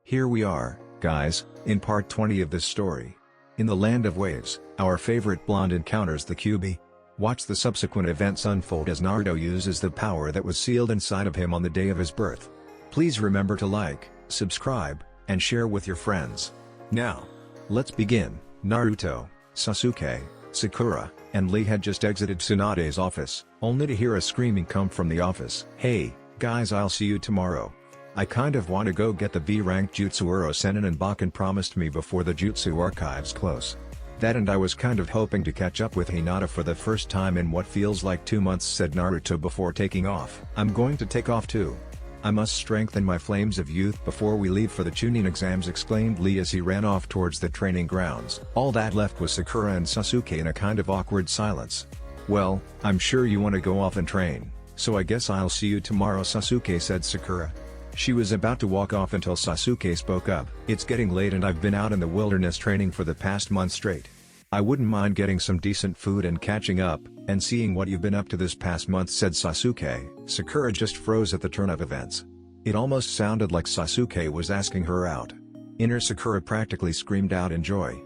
Here we are, guys, in part 20 of this story. In the land of waves, our favorite blonde encounters the Kyuubi. Watch the subsequent events unfold as Naruto uses the power that was sealed inside of him on the day of his birth. Please remember to like, subscribe, and share with your friends. Now, let's begin. Naruto, Sasuke, Sakura, and Lee had just exited Tsunade's office, only to hear a screaming come from the office. "Hey, guys, I'll see you tomorrow. I kind of want to go get the B-rank Jutsu Uro-Sennin and Bakken promised me before the Jutsu archives close. That and I was kind of hoping to catch up with Hinata for the first time in what feels like 2 months," said Naruto before taking off. "I'm going to take off too. I must strengthen my flames of youth before we leave for the Chunin exams," exclaimed Lee as he ran off towards the training grounds. All that left was Sakura and Sasuke in a kind of awkward silence. "Well, I'm sure you want to go off and train, so I guess I'll see you tomorrow," Sasuke said. Sakura. She was about to walk off until Sasuke spoke up. "It's getting late and I've been out in the wilderness training for the past month straight. I wouldn't mind getting some decent food and catching up, and seeing what you've been up to this past month," said Sasuke. Sakura just froze at the turn of events. It almost sounded like Sasuke was asking her out. Inner Sakura practically screamed out in joy.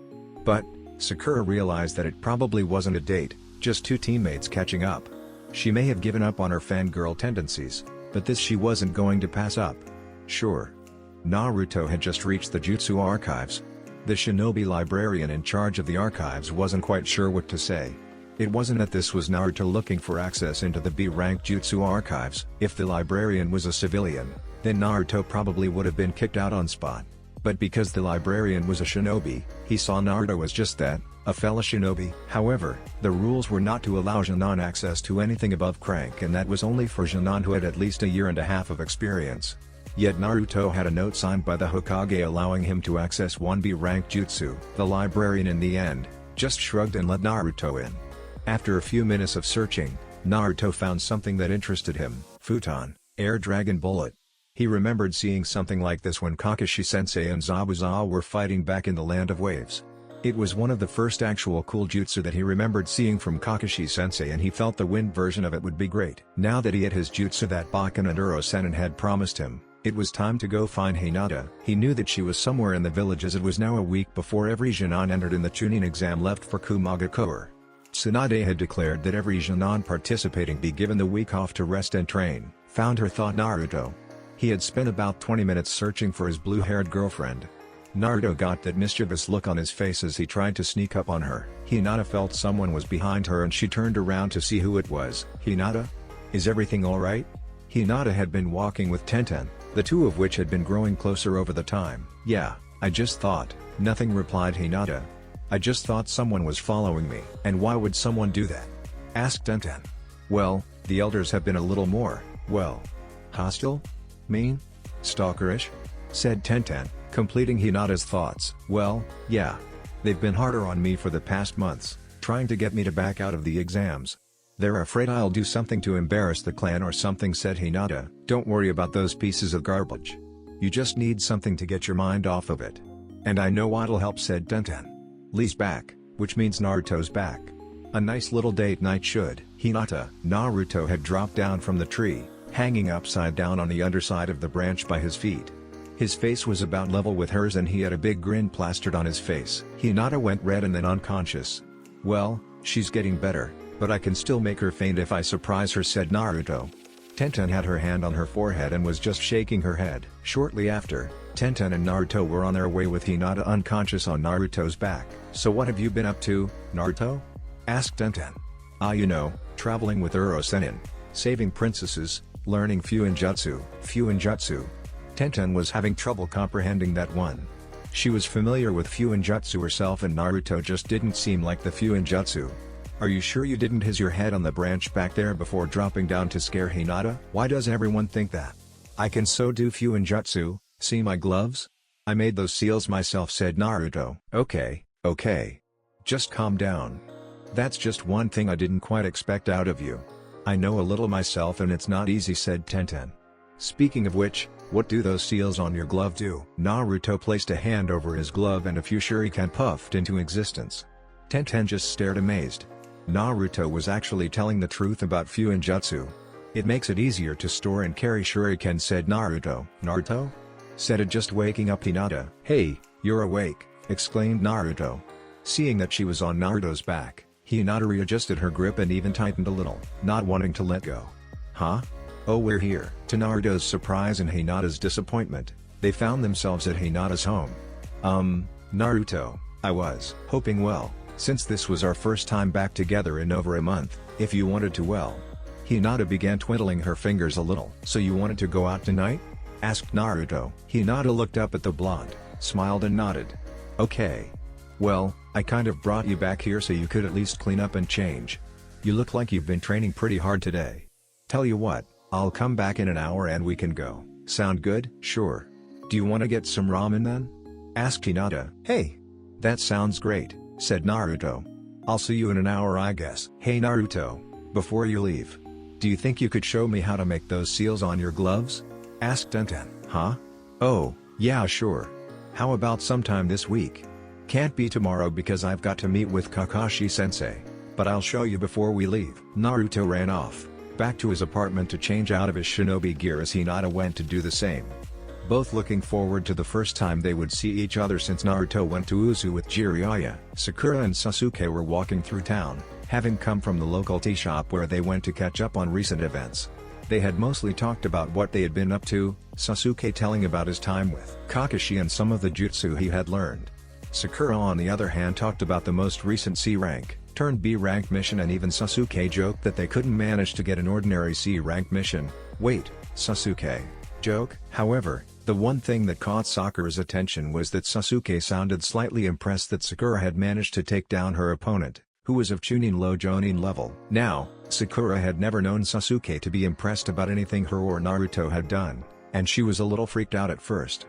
But, Sakura realized that it probably wasn't a date, just two teammates catching up. She may have given up on her fangirl tendencies, but this she wasn't going to pass up. Sure. Naruto had just reached the Jutsu archives. The Shinobi librarian in charge of the archives wasn't quite sure what to say. It wasn't that this was Naruto looking for access into the B-rank Jutsu archives. If the librarian was a civilian, then Naruto probably would have been kicked out on spot. But because the librarian was a shinobi, he saw Naruto as just that, a fellow shinobi. However, the rules were not to allow Jonin access to anything above crank, and that was only for Jonin who had at least a year and a half of experience. Yet Naruto had a note signed by the Hokage allowing him to access 1B rank jutsu. The librarian in the end, just shrugged and let Naruto in. After a few minutes of searching, Naruto found something that interested him. Futon, Air Dragon Bullet. He remembered seeing something like this when Kakashi-sensei and Zabuza were fighting back in the Land of Waves. It was one of the first actual cool jutsu that he remembered seeing from Kakashi-sensei, and he felt the wind version of it would be great. Now that he had his jutsu that Bakken and Uro-Sennin had promised him, it was time to go find Hinata. He knew that she was somewhere in the village as it was now a week before every Jonin entered in the Chunin exam left for Kumagakure. Tsunade had declared that every Jonin participating be given the week off to rest and train. Found her, thought Naruto. He had spent about 20 minutes searching for his blue-haired girlfriend. Naruto got that mischievous look on his face as he tried to sneak up on her. Hinata felt someone was behind her and she turned around to see who it was. "Hinata? Is everything alright?" Hinata had been walking with Tenten, the two of which had been growing closer over the time. "Yeah, I just thought." "Nothing," replied Hinata. "I just thought someone was following me." "And why would someone do that?" asked Tenten. "Well, the elders have been a little more, well, hostile? Mean? Stalkerish?" said Tenten, completing Hinata's thoughts. "Well, yeah. They've been harder on me for the past months, trying to get me to back out of the exams. They're afraid I'll do something to embarrass the clan or something," said Hinata. "Don't worry about those pieces of garbage. You just need something to get your mind off of it. And I know what'll help," said Tenten. "Lee's back, which means Naruto's back. A nice little date night should." Hinata. Naruto had dropped down from the tree, hanging upside down on the underside of the branch by his feet. His face was about level with hers and he had a big grin plastered on his face. Hinata went red and then unconscious. "Well, she's getting better, but I can still make her faint if I surprise her," said Naruto. Tenten had her hand on her forehead and was just shaking her head. Shortly after, Tenten and Naruto were on their way with Hinata unconscious on Naruto's back. "So what have you been up to, Naruto?" asked Tenten. You know, traveling with Uro-Sennin, saving princesses, learning Fuinjutsu." Fuinjutsu? Tenten was having trouble comprehending that one. She was familiar with Fuinjutsu herself and Naruto just didn't seem like the Fuinjutsu. "Are you sure you didn't hit your head on the branch back there before dropping down to scare Hinata?" "Why does everyone think that? I can so do Fuinjutsu, see my gloves? I made those seals myself," said Naruto. Okay. Just calm down. That's just one thing I didn't quite expect out of you. I know a little myself and it's not easy," said Tenten. "Speaking of which, what do those seals on your glove do?" Naruto placed a hand over his glove and a few shuriken puffed into existence. Tenten just stared amazed. Naruto was actually telling the truth about Fuinjutsu. "It makes it easier to store and carry shuriken," said Naruto. "Naruto? said it just waking up Hinata. "Hey, you're awake," exclaimed Naruto. Seeing that she was on Naruto's back, Hinata readjusted her grip and even tightened a little, not wanting to let go. "Huh? Oh, we're here." To Naruto's surprise and Hinata's disappointment, they found themselves at Hinata's home. Naruto, I was hoping, well, since this was our first time back together in over a month, if you wanted to, well. Hinata began twiddling her fingers a little. "So you wanted to go out tonight?" asked Naruto. Hinata looked up at the blonde, smiled and nodded. "Okay. Well, I kind of brought you back here so you could at least clean up and change. You look like you've been training pretty hard today. Tell you what, I'll come back in an hour and we can go. Sound good?" "Sure. Do you want to get some ramen then?" asked Hinata. "Hey. That sounds great," said Naruto. "I'll see you in an hour, I guess." "Hey Naruto, before you leave, do you think you could show me how to make those seals on your gloves?" asked Tenten. "Huh? Oh, yeah, sure. How about sometime this week?" "Can't be tomorrow because I've got to meet with Kakashi-sensei, but I'll show you before we leave." Naruto ran off, back to his apartment to change out of his shinobi gear as Hinata went to do the same. Both looking forward to the first time they would see each other since Naruto went to Uzu with Jiraiya. Sakura and Sasuke were walking through town, having come from the local tea shop where they went to catch up on recent events. They had mostly talked about what they had been up to, Sasuke telling about his time with Kakashi and some of the jutsu he had learned. Sakura on the other hand talked about the most recent C rank, turned B rank mission, and even Sasuke joked that they couldn't manage to get an ordinary C rank mission. Wait, Sasuke? Joke? However, the one thing that caught Sakura's attention was that Sasuke sounded slightly impressed that Sakura had managed to take down her opponent, who was of Chunin low Jonin level. Now, Sakura had never known Sasuke to be impressed about anything her or Naruto had done, and she was a little freaked out at first.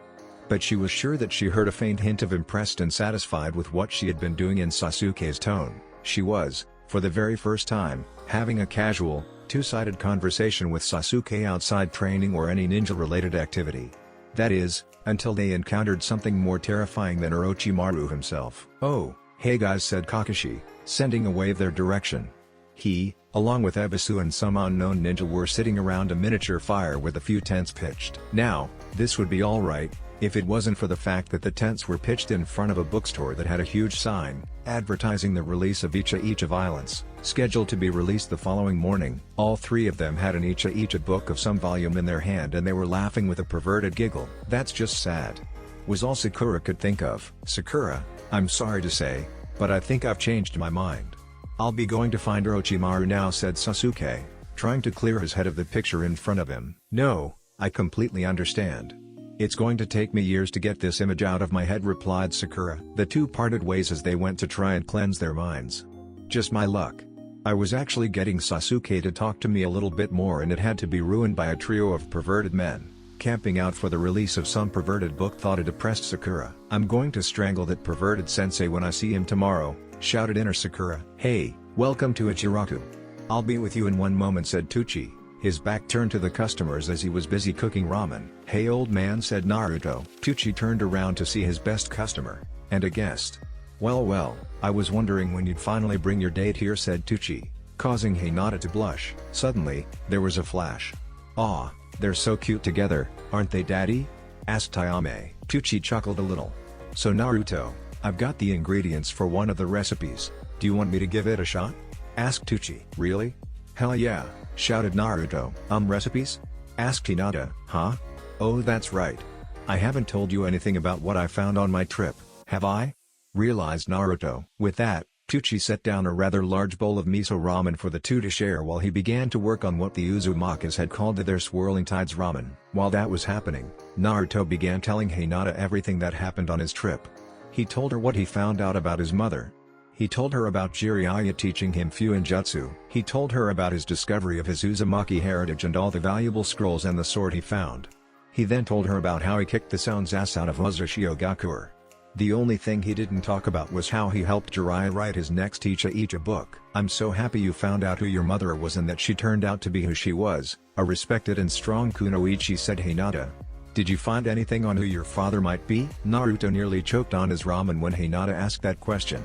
But she was sure that she heard a faint hint of impressed and satisfied with what she had been doing in Sasuke's tone. She was, for the very first time, having a casual, two-sided conversation with Sasuke outside training or any ninja-related activity. That is, until they encountered something more terrifying than Orochimaru himself. "Oh, hey guys," said Kakashi, sending a wave their direction. He, along with Ebisu and some unknown ninja, were sitting around a miniature fire with a few tents pitched. Now, this would be alright, if it wasn't for the fact that the tents were pitched in front of a bookstore that had a huge sign, advertising the release of Icha Violence, scheduled to be released the following morning. All three of them had an Icha book of some volume in their hand and they were laughing with a perverted giggle. "That's just sad," was all Sakura could think of. "Sakura, I'm sorry to say, but I think I've changed my mind. I'll be going to find Orochimaru now," said Sasuke, trying to clear his head of the picture in front of him. "No, I completely understand. It's going to take me years to get this image out of my head," replied Sakura. The two parted ways as they went to try and cleanse their minds. "Just my luck. I was actually getting Sasuke to talk to me a little bit more and it had to be ruined by a trio of perverted men, camping out for the release of some perverted book," thought a depressed Sakura. "I'm going to strangle that perverted sensei when I see him tomorrow," shouted inner Sakura. "Hey, welcome to Ichiraku. I'll be with you in one moment," said Tucci, his back turned to the customers as he was busy cooking ramen. "Hey old man," said Naruto. Tucci turned around to see his best customer, and a guest. Well, I was wondering when you'd finally bring your date here," said Tucci, causing Hinata to blush. Suddenly, there was a flash. "Aw, they're so cute together, aren't they, daddy?" asked Ayame. Tucci chuckled a little. "So Naruto, I've got the ingredients for one of the recipes. Do you want me to give it a shot?" asked Tucci. "Really? Hell yeah," shouted Naruto. Recipes?" asked Hinata. "Huh? Oh, that's right. I haven't told you anything about what I found on my trip, have I?" realized Naruto. With that, Tucci set down a rather large bowl of miso ramen for the two to share while he began to work on what the Uzumakas had called their swirling tides ramen. While that was happening, Naruto began telling Hinata everything that happened on his trip. He told her what he found out about his mother. He told her about Jiraiya teaching him Fuinjutsu. He told her about his discovery of his Uzumaki heritage and all the valuable scrolls and the sword he found. He then told her about how he kicked the Sound's ass out of Uzashiogakur. The only thing he didn't talk about was how he helped Jiraiya write his next Icha book. "I'm so happy you found out who your mother was and that she turned out to be who she was, a respected and strong kunoichi," said Hinata. "Did you find anything on who your father might be?" Naruto nearly choked on his ramen when Hinata asked that question.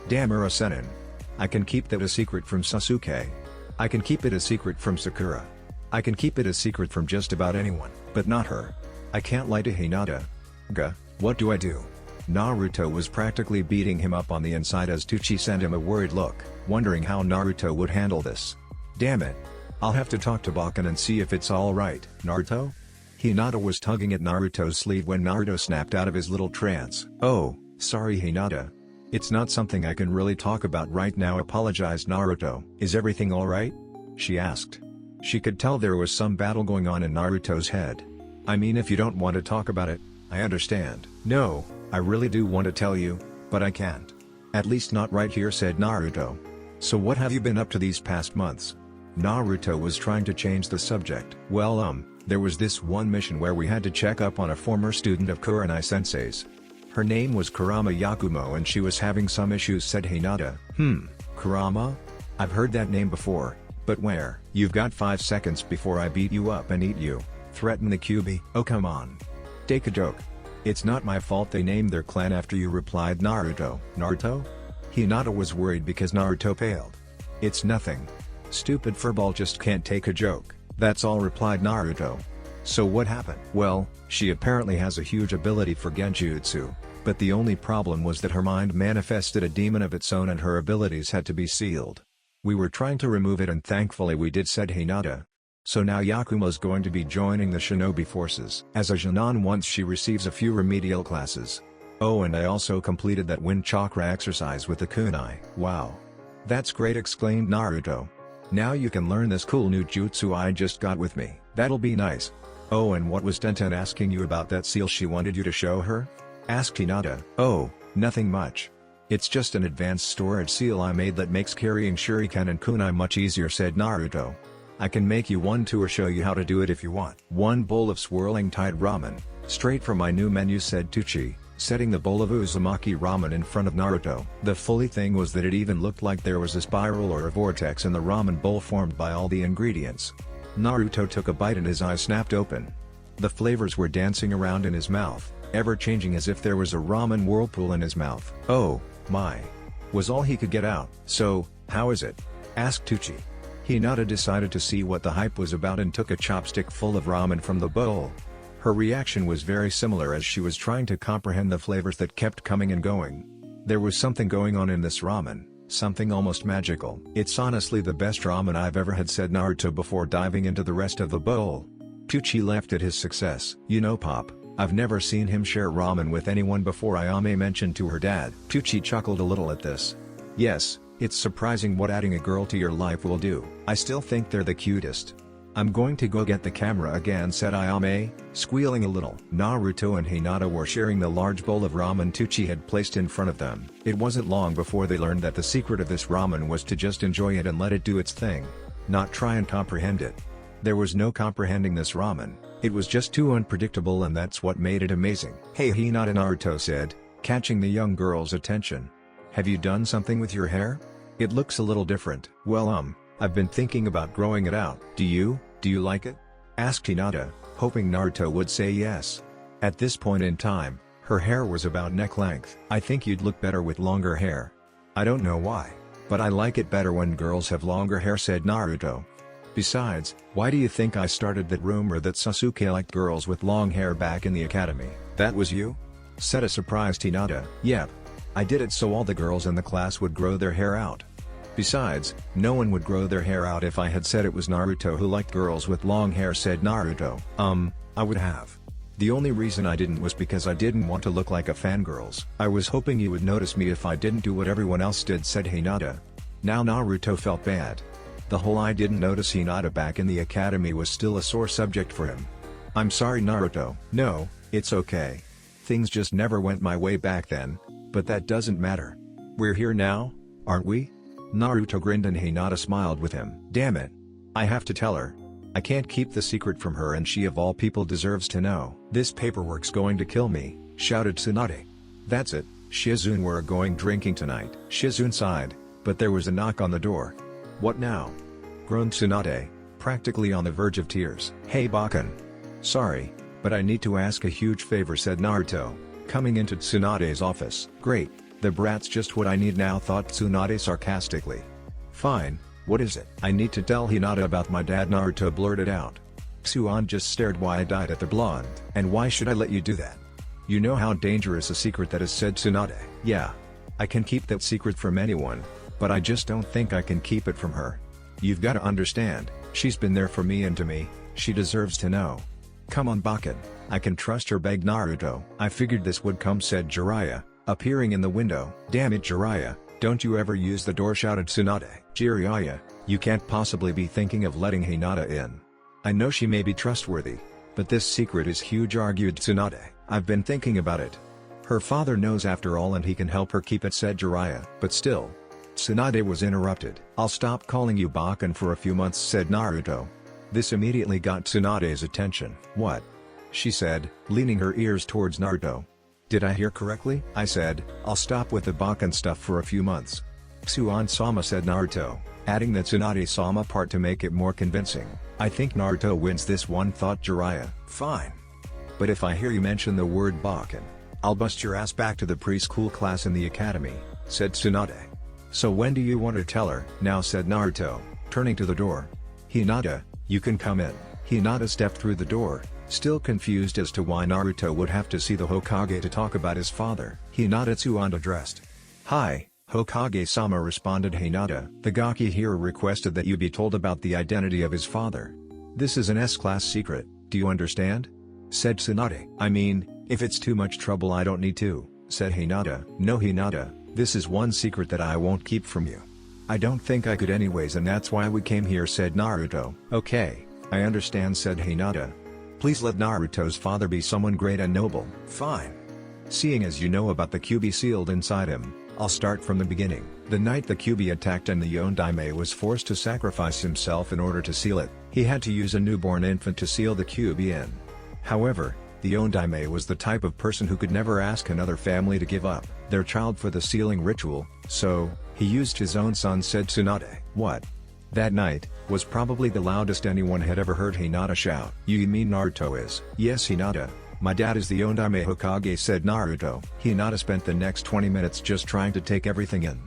"Damn Ura-senin. I can keep that a secret from Sasuke. I can keep it a secret from Sakura. I can keep it a secret from just about anyone, but not her. I can't lie to Hinata. Ga, what do I do? Naruto was practically beating him up on the inside as Tucci sent him a worried look, wondering how Naruto would handle this. Damn it. I'll have to talk to Bakken and see if it's alright. Naruto? Hinata was tugging at Naruto's sleeve when Naruto snapped out of his little trance. Oh, sorry Hinata. It's not something I can really talk about right now, apologized Naruto. Is everything alright? She asked. She could tell there was some battle going on in Naruto's head. I mean, if you don't want to talk about it, I understand. No, I really do want to tell you, but I can't. At least not right here, said Naruto. So what have you been up to these past months? Naruto was trying to change the subject. Well, there was this one mission where we had to check up on a former student of Kurenai-sensei's. Her name was Kurama Yakumo and she was having some issues, said Hinata. Kurama? I've heard that name before, but where? You've got 5 seconds before I beat you up and eat you, threatened the Kyuubi. Oh come on. Take a joke. It's not my fault they named their clan after you, replied Naruto. Naruto? Hinata was worried because Naruto paled. It's nothing. Stupid furball just can't take a joke, that's all, replied Naruto. So what happened? Well, she apparently has a huge ability for genjutsu, but the only problem was that her mind manifested a demon of its own and her abilities had to be sealed. We were trying to remove it and thankfully we did, said Hinata. So now Yakumo's going to be joining the Shinobi forces. As a Jonin, once she receives a few remedial classes. Oh, and I also completed that wind chakra exercise with the kunai. Wow. That's great, exclaimed Naruto. Now you can learn this cool new jutsu I just got with me. That'll be nice. Oh, and what was Tenten asking you about that seal she wanted you to show her? Asked Hinata. Oh, nothing much. It's just an advanced storage seal I made that makes carrying shuriken and kunai much easier, said Naruto. I can make you one too or show you how to do it if you want. 1 bowl of swirling Tide ramen, straight from my new menu, said Tucci, setting the bowl of Uzumaki ramen in front of Naruto. The funny thing was that it even looked like there was a spiral or a vortex in the ramen bowl formed by all the ingredients. Naruto took a bite and his eyes snapped open. The flavors were dancing around in his mouth, ever changing as if there was a ramen whirlpool in his mouth. Oh, my. Was all he could get out. So, how is it? Asked Tucci. Hinata decided to see what the hype was about and took a chopstick full of ramen from the bowl. Her reaction was very similar as she was trying to comprehend the flavors that kept coming and going. There was something going on in this ramen, something almost magical. It's honestly the best ramen I've ever had, said Naruto before diving into the rest of the bowl. Tucci laughed at his success. You know, Pop, I've never seen him share ramen with anyone before, Ayame mentioned to her dad. Tucci chuckled a little at this. Yes, it's surprising what adding a girl to your life will do. I still think they're the cutest. I'm going to go get the camera again, said Ayame, squealing a little. Naruto and Hinata were sharing the large bowl of ramen Tucci had placed in front of them. It wasn't long before they learned that the secret of this ramen was to just enjoy it and let it do its thing. Not try and comprehend it. There was no comprehending this ramen, it was just too unpredictable, and that's what made it amazing. Hey Hinata, Naruto said, catching the young girl's attention. Have you done something with your hair? It looks a little different. Well, I've been thinking about growing it out. Do you like it? Asked Hinata, hoping Naruto would say yes. At this point in time, her hair was about neck length. I think you'd look better with longer hair. I don't know why, but I like it better when girls have longer hair, said Naruto. Besides, why do you think I started that rumor that Sasuke liked girls with long hair back in the academy? That was you? Said a surprised Hinata. Yep. I did it so all the girls in the class would grow their hair out. Besides, no one would grow their hair out if I had said it was Naruto who liked girls with long hair, said Naruto. I would have. The only reason I didn't was because I didn't want to look like a fangirls. I was hoping you would notice me if I didn't do what everyone else did, said Hinata. Now Naruto felt bad. The whole I didn't notice Hinata back in the academy was still a sore subject for him. I'm sorry, Naruto. No, it's okay. Things just never went my way back then, but that doesn't matter. We're here now, aren't we? Naruto grinned and Hinata smiled with him. Damn it. I have to tell her. I can't keep the secret from her, and she of all people deserves to know. This paperwork's going to kill me, shouted Tsunade. That's it, Shizune, we're going drinking tonight. Shizune sighed, but there was a knock on the door. What now? Groaned Tsunade, practically on the verge of tears. Hey Bakken. Sorry, but I need to ask a huge favor, said Naruto, coming into Tsunade's office. Great, the brat's just what I need now, thought Tsunade sarcastically. Fine, what is it? I need to tell Hinata about my dad, Naruto blurted out. Tsuan just stared wide-eyed at the blonde. And why should I let you do that? You know how dangerous a secret that is, said Tsunade. Yeah. I can keep that secret from anyone, but I just don't think I can keep it from her. You've got to understand, she's been there for me and to me, she deserves to know. Come on Bakken, I can trust her, begged Naruto. I figured this would come, said Jiraiya, appearing in the window. Damn it Jiraiya, don't you ever use the door, shouted Tsunade. Jiraiya, you can't possibly be thinking of letting Hinata in. I know she may be trustworthy, but this secret is huge, argued Tsunade. I've been thinking about it. Her father knows after all and he can help her keep it, said Jiraiya. But still. Tsunade was interrupted. I'll stop calling you Bakken for a few months, said Naruto. This immediately got Tsunade's attention. What? She said, leaning her ears towards Naruto. Did I hear correctly? I said, I'll stop with the Bakken stuff for a few months. Tsuan-sama, said Naruto, adding the Tsunade-sama part to make it more convincing. I think Naruto wins this one, thought Jiraiya. Fine. But if I hear you mention the word Bakken, I'll bust your ass back to the preschool class in the academy, said Tsunade. So when do you want to tell her? Now, said Naruto, turning to the door. Hinata, you can come in. Hinata stepped through the door, still confused as to why Naruto would have to see the Hokage to talk about his father. Hinata Tsuan addressed. Hi, Hokage-sama, responded Hinata. The Gaki here requested that you be told about the identity of his father. This is an S-class secret, do you understand? Said Tsunade. I mean, if it's too much trouble I don't need to, said Hinata. No Hinata, this is one secret that I won't keep from you. I don't think I could anyways, and that's why we came here, said Naruto. Okay, I understand, said Hinata. Please let Naruto's father be someone great and noble. Fine. Seeing as you know about the Kyuubi sealed inside him, I'll start from the beginning. The night the Kyuubi attacked and the Yondaime was forced to sacrifice himself in order to seal it, he had to use a newborn infant to seal the Kyuubi in. However, the Yondaime was the type of person who could never ask another family to give up their child for the sealing ritual, so he used his own son, said Tsunade. What? That night was probably the loudest anyone had ever heard Hinata shout. You mean Naruto is? Yes Hinata, my dad is the Yondaime Hokage, said Naruto. Hinata spent the next 20 minutes just trying to take everything in.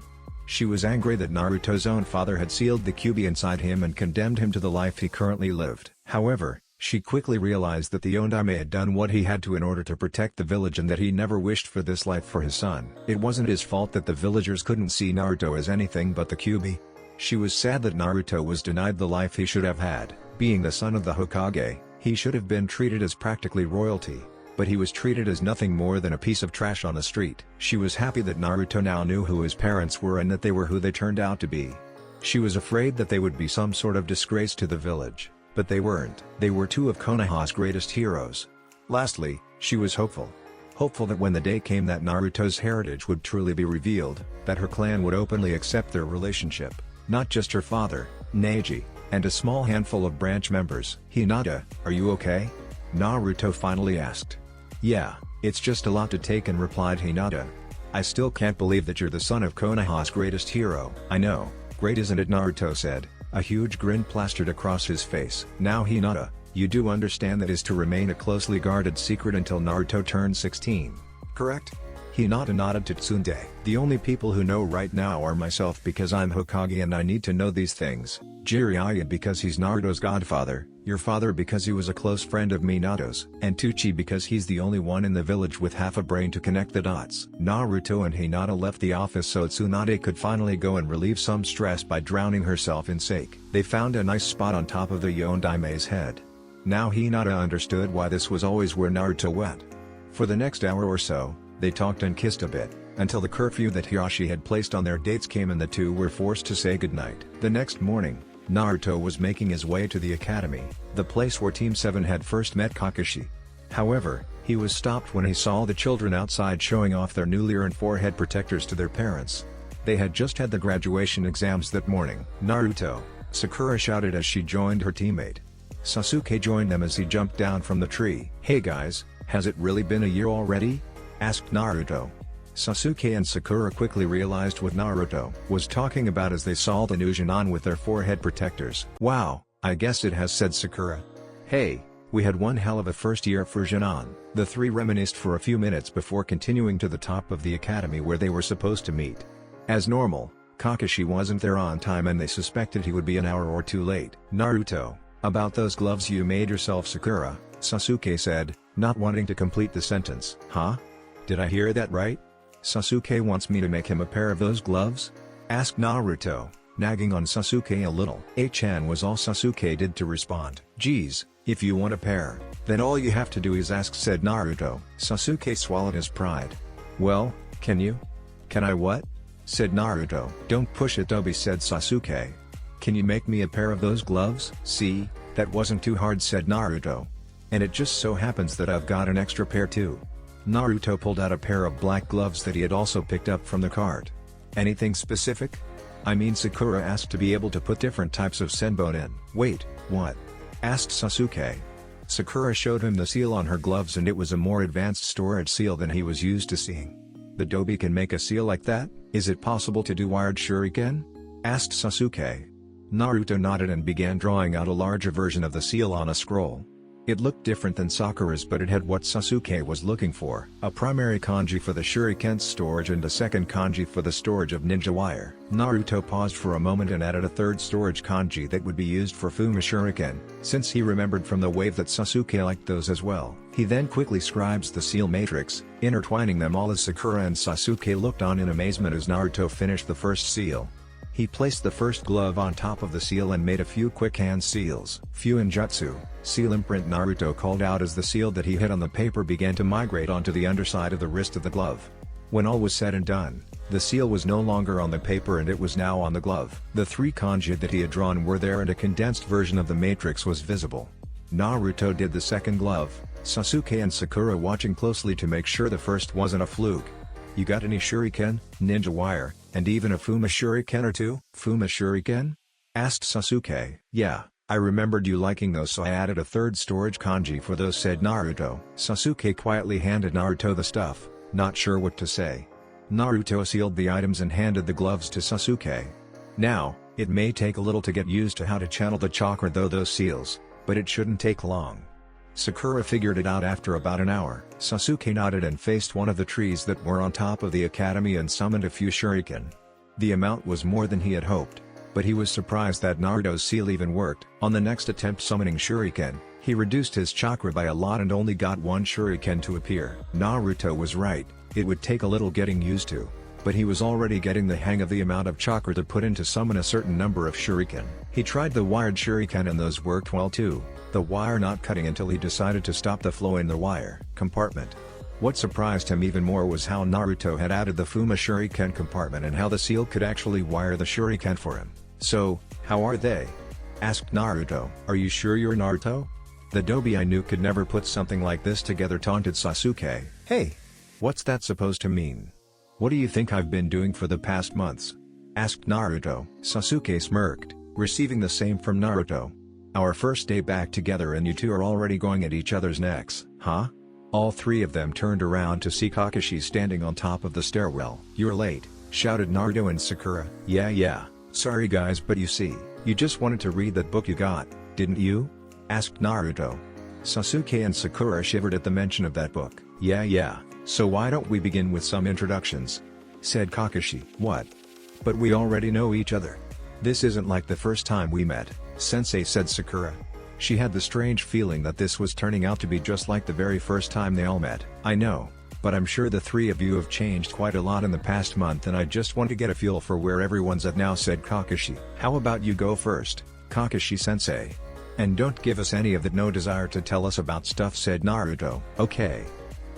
She was angry that Naruto's own father had sealed the Kyuubi inside him and condemned him to the life he currently lived. However, she quickly realized that the Yondaime had done what he had to in order to protect the village and that he never wished for this life for his son. It wasn't his fault that the villagers couldn't see Naruto as anything but the Kyuubi. She was sad that Naruto was denied the life he should have had. Being the son of the Hokage, he should have been treated as practically royalty, but he was treated as nothing more than a piece of trash on the street. She was happy that Naruto now knew who his parents were and that they were who they turned out to be. She was afraid that they would be some sort of disgrace to the village. But they weren't. They were two of Konoha's greatest heroes. Lastly, she was hopeful. Hopeful that when the day came that Naruto's heritage would truly be revealed, that her clan would openly accept their relationship. Not just her father, Neji, and a small handful of branch members. Hinata, are you okay? Naruto finally asked. Yeah, it's just a lot to take in, replied Hinata. I still can't believe that you're the son of Konoha's greatest hero. I know, great isn't it, Naruto said. A huge grin plastered across his face. Now Hinata, you do understand that is to remain a closely guarded secret until Naruto turns 16, correct? Hinata nodded to Tsunade. The only people who know right now are myself because I'm Hokage and I need to know these things, Jiraiya because he's Naruto's godfather, your father because he was a close friend of Minato's, and Tuchi because he's the only one in the village with half a brain to connect the dots. Naruto and Hinata left the office so Tsunade could finally go and relieve some stress by drowning herself in sake. They found a nice spot on top of the Yondaime's head. Now Hinata understood why this was always where Naruto went. For the next hour or so, they talked and kissed a bit, until the curfew that Hiyashi had placed on their dates came and the two were forced to say goodnight. The next morning, Naruto was making his way to the academy, the place where Team 7 had first met Kakashi. However, he was stopped when he saw the children outside showing off their newly earned forehead protectors to their parents. They had just had the graduation exams that morning. Naruto, Sakura shouted as she joined her teammate. Sasuke joined them as he jumped down from the tree. Hey guys, has it really been a year already? Asked Naruto. Sasuke and Sakura quickly realized what Naruto was talking about as they saw the new Jonin with their forehead protectors. Wow, I guess it has, said Sakura. Hey, we had one hell of a first year for Jonin. The three reminisced for a few minutes before continuing to the top of the academy where they were supposed to meet. As normal, Kakashi wasn't there on time and they suspected he would be an hour or two late. Naruto, About those gloves you made yourself, Sakura, Sasuke said, not wanting to complete the sentence. Huh? Did I hear that right? Sasuke wants me to make him a pair of those gloves? Asked Naruto, nagging on Sasuke a little. A-chan was all Sasuke did to respond. Geez, if you want a pair, then all you have to do is ask, said Naruto. Sasuke swallowed his pride. Well, can you? Can I what? Said Naruto. Don't push it, Tobi, said Sasuke. Can you make me a pair of those gloves? See, that wasn't too hard, said Naruto. And it just so happens that I've got an extra pair too. Naruto pulled out a pair of black gloves that he had also picked up from the cart. Anything specific? I mean, Sakura asked to be able to put different types of senbon in. Wait, what? Asked Sasuke. Sakura showed him the seal on her gloves, and it was a more advanced storage seal than he was used to seeing. The Dobi can make a seal like that? Is it possible to do wired shuriken? Asked Sasuke. Naruto nodded and began drawing out a larger version of the seal on a scroll. It looked different than Sakura's, but it had what Sasuke was looking for: a primary kanji for the shuriken's storage and a second kanji for the storage of ninja wire. Naruto paused for a moment and added a third storage kanji that would be used for Fuma shuriken, since he remembered from the wave that Sasuke liked those as well. He then quickly scribes the seal matrix, intertwining them all as Sakura and Sasuke looked on in amazement as Naruto finished the first seal. He placed the first glove on top of the seal and made a few quick hand seals. Fuinjutsu, seal imprint, Naruto called out as the seal that he hit on the paper began to migrate onto the underside of the wrist of the glove. When all was said and done, the seal was no longer on the paper and it was now on the glove. The three kanji that he had drawn were there and a condensed version of the matrix was visible. Naruto did the second glove, Sasuke and Sakura watching closely to make sure the first wasn't a fluke. You got any shuriken, ninja wire, and even a Fuma shuriken or two? Fuma shuriken? Asked Sasuke. Yeah, I remembered you liking those, so I added a third storage kanji for those, said Naruto. Sasuke quietly handed Naruto the stuff, not sure what to say. Naruto sealed the items and handed the gloves to Sasuke. Now, it may take a little to get used to how to channel the chakra through those seals, but it shouldn't take long. Sakura figured it out after about an hour. Sasuke nodded and faced one of the trees that were on top of the academy and summoned a few shuriken. The amount was more than he had hoped, but he was surprised that Naruto's seal even worked. On the next attempt summoning shuriken, he reduced his chakra by a lot and only got one shuriken to appear. Naruto was right, it would take a little getting used to, but he was already getting the hang of the amount of chakra to put in to summon a certain number of shuriken. He tried the wired shuriken and those worked well too, the wire not cutting until he decided to stop the flow in the wire compartment. What surprised him even more was how Naruto had added the Fuma shuriken compartment and how the seal could actually wire the shuriken for him. So, how are they? Asked Naruto. Are you sure you're Naruto? The Dobi I knew could never put something like this together, taunted Sasuke. Hey! What's that supposed to mean? What do you think I've been doing for the past months? Asked Naruto. Sasuke smirked, receiving the same from Naruto. Our first day back together and you two are already going at each other's necks, huh? All three of them turned around to see Kakashi standing on top of the stairwell. You're late, shouted Naruto and Sakura. Yeah, sorry guys, but you see, you just wanted to read that book you got, didn't you? Asked Naruto. Sasuke and Sakura shivered at the mention of that book. Yeah, so why don't we begin with some introductions? Said Kakashi. What? But we already know each other. This isn't like the first time we met, Sensei, said Sakura. She had the strange feeling that this was turning out to be just like the very first time they all met. I know, but I'm sure the three of you have changed quite a lot in the past month and I just want to get a feel for where everyone's at now, said Kakashi. How about you go first, Kakashi-sensei? And don't give us any of that no desire to tell us about stuff, said Naruto. Okay.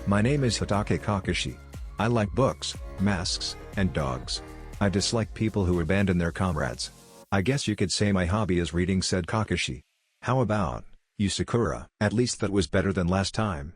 My name is Hokage Kakashi. I like books, masks, and dogs. I dislike people who abandon their comrades. I guess you could say my hobby is reading, said Kakashi. How about you, Sakura? At least that was better than last time.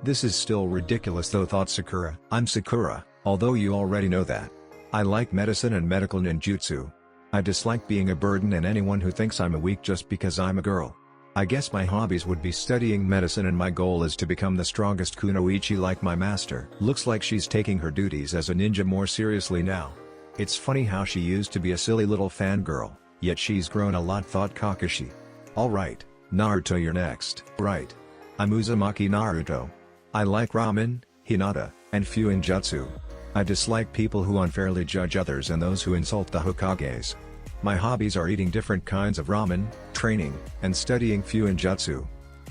This is still ridiculous though, thought Sakura. I'm Sakura, although you already know that. I like medicine and medical ninjutsu. I dislike being a burden and anyone who thinks I'm a weak just because I'm a girl. I guess my hobbies would be studying medicine and my goal is to become the strongest kunoichi like my master. Looks like she's taking her duties as a ninja more seriously now. It's funny how she used to be a silly little fangirl, yet she's grown a lot, thought Kakashi. Alright, Naruto, you're next. Right. I'm Uzumaki Naruto. I like ramen, Hinata, and fuinjutsu. I dislike people who unfairly judge others and those who insult the Hokages. My hobbies are eating different kinds of ramen, training, and studying Fuinjutsu.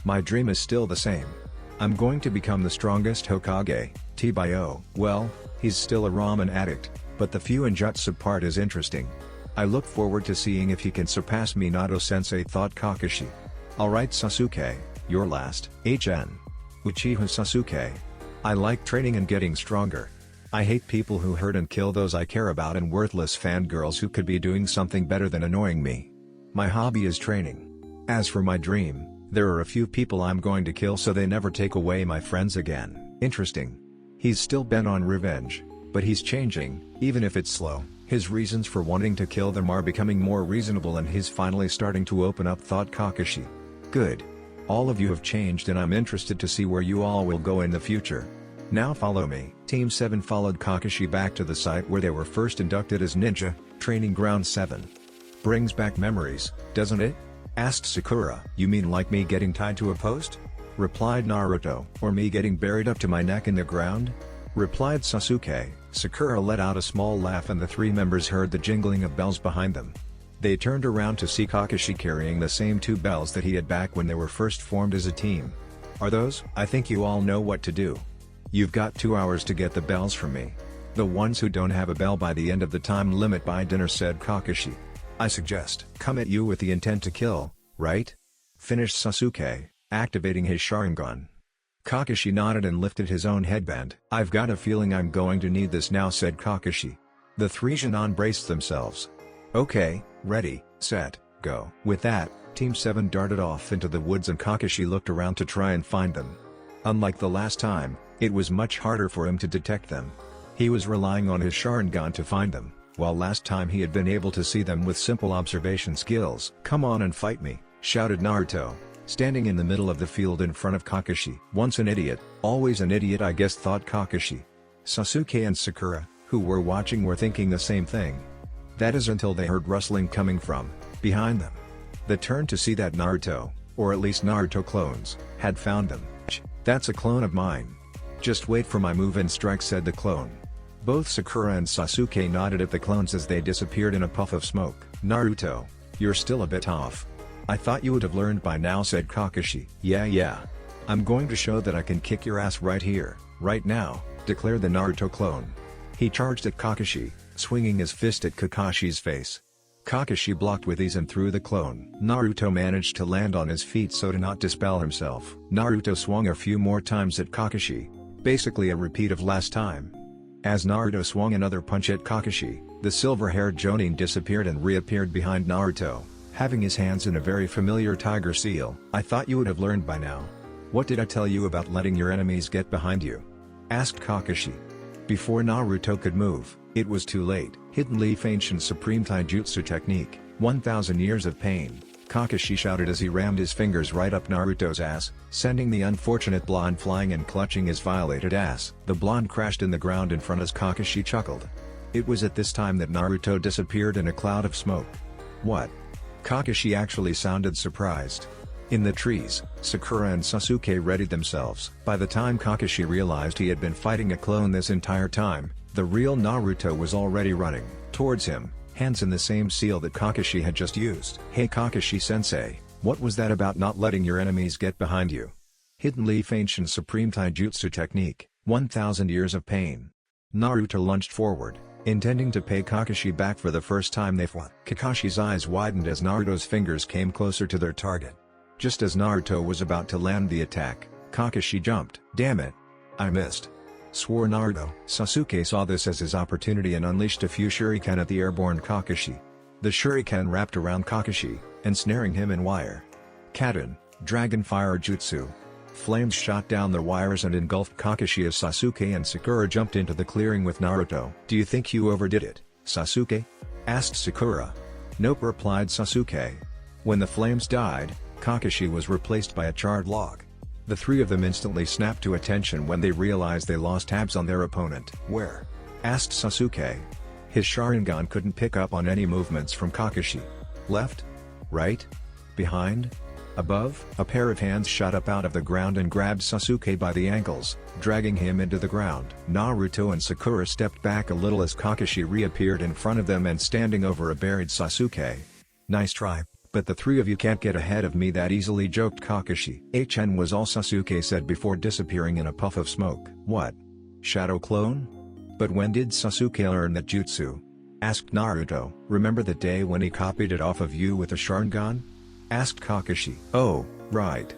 My dream is still the same. I'm going to become the strongest Hokage, TBO. Well, he's still a ramen addict, but the Fuinjutsu part is interesting. I look forward to seeing if he can surpass me, Naruto-sensei thought Kakashi. Alright Sasuke, you're last. HN. Uchiha Sasuke. I like training and getting stronger. I hate people who hurt and kill those I care about and worthless fangirls who could be doing something better than annoying me. My hobby is training. As for my dream, there are a few people I'm going to kill so they never take away my friends again. Interesting. He's still bent on revenge, but he's changing, even if it's slow. His reasons for wanting to kill them are becoming more reasonable and he's finally starting to open up, thought Kakashi. Good. All of you have changed and I'm interested to see where you all will go in the future. Now follow me. Team 7 followed Kakashi back to the site where they were first inducted as ninja, Training Ground 7. Brings back memories, doesn't it? Asked Sakura. You mean like me getting tied to a post? Replied Naruto. Or me getting buried up to my neck in the ground? Replied Sasuke. Sakura let out a small laugh and the three members heard the jingling of bells behind them. They turned around to see Kakashi carrying the same two bells that he had back when they were first formed as a team. Are those? I think you all know what to do. You've got 2 hours to get the bells from me. The ones who don't have a bell by the end of the time limit by dinner, said Kakashi. I suggest come at you with the intent to kill, right? Finished Sasuke, activating his Sharingan. Kakashi nodded and lifted his own headband. I've got a feeling I'm going to need this now, said Kakashi. The three Genin braced themselves. Okay, ready, set, go. With that, Team 7 darted off into the woods and Kakashi looked around to try and find them. Unlike the last time, it was much harder for him to detect them. He was relying on his Sharingan to find them, while last time he had been able to see them with simple observation skills. Come on and fight me, shouted Naruto, standing in the middle of the field in front of Kakashi. Once an idiot, always an idiot, I guess, thought Kakashi. Sasuke and Sakura, who were watching, were thinking the same thing. That is until they heard rustling coming from behind them. They turned to see that Naruto, or at least Naruto clones, had found them. That's a clone of mine. Just wait for my move and strike, said the clone. Both Sakura and Sasuke nodded at the clones as they disappeared in a puff of smoke. Naruto, you're still a bit off. I thought you would have learned by now, said Kakashi. Yeah. I'm going to show that I can kick your ass right here, right now, declared the Naruto clone. He charged at Kakashi, swinging his fist at Kakashi's face. Kakashi blocked with ease and threw the clone. Naruto managed to land on his feet so to not dispel himself. Naruto swung a few more times at Kakashi, basically a repeat of last time. As Naruto swung another punch at Kakashi, the silver-haired Jonin disappeared and reappeared behind Naruto, having his hands in a very familiar tiger seal. I thought you would have learned by now. What did I tell you about letting your enemies get behind you? Asked Kakashi. Before Naruto could move, it was too late. Hidden Leaf Ancient Supreme Taijutsu Technique, 1000 Years of Pain, Kakashi shouted as he rammed his fingers right up Naruto's ass, sending the unfortunate blonde flying and clutching his violated ass. The blonde crashed in the ground in front as Kakashi chuckled. It was at this time that Naruto disappeared in a cloud of smoke. What? Kakashi actually sounded surprised. In the trees, Sakura and Sasuke readied themselves. By the time Kakashi realized he had been fighting a clone this entire time, the real Naruto was already running towards him, hands in the same seal that Kakashi had just used. Hey Kakashi-sensei, what was that about not letting your enemies get behind you? Hidden Leaf Ancient Supreme Taijutsu Technique, 1000 Years of Pain. Naruto lunged forward, intending to pay Kakashi back for the first time they fought. Kakashi's eyes widened as Naruto's fingers came closer to their target. Just as Naruto was about to land the attack, Kakashi jumped. Damn it! I missed, swore Naruto. Sasuke saw this as his opportunity and unleashed a few shuriken at the airborne Kakashi. The shuriken wrapped around Kakashi, ensnaring him in wire. Kaden, Dragon Fire Jutsu. Flames shot down the wires and engulfed Kakashi as Sasuke and Sakura jumped into the clearing with Naruto. Do you think you overdid it, Sasuke? Asked Sakura. Nope, replied Sasuke. When the flames died, Kakashi was replaced by a charred log. The three of them instantly snapped to attention when they realized they lost tabs on their opponent. Where? Asked Sasuke. His Sharingan couldn't pick up on any movements from Kakashi. Left? Right? Behind? Above, a pair of hands shot up out of the ground and grabbed Sasuke by the ankles, dragging him into the ground. Naruto and Sakura stepped back a little as Kakashi reappeared in front of them and standing over a buried Sasuke. "Nice try, but the three of you can't get ahead of me that easily," joked Kakashi. "HN was all," Sasuke said before disappearing in a puff of smoke. "What? Shadow clone? But when did Sasuke learn that jutsu?" asked Naruto. "Remember the day when he copied it off of you with a Sharingan?" asked Kakashi. "Oh, right.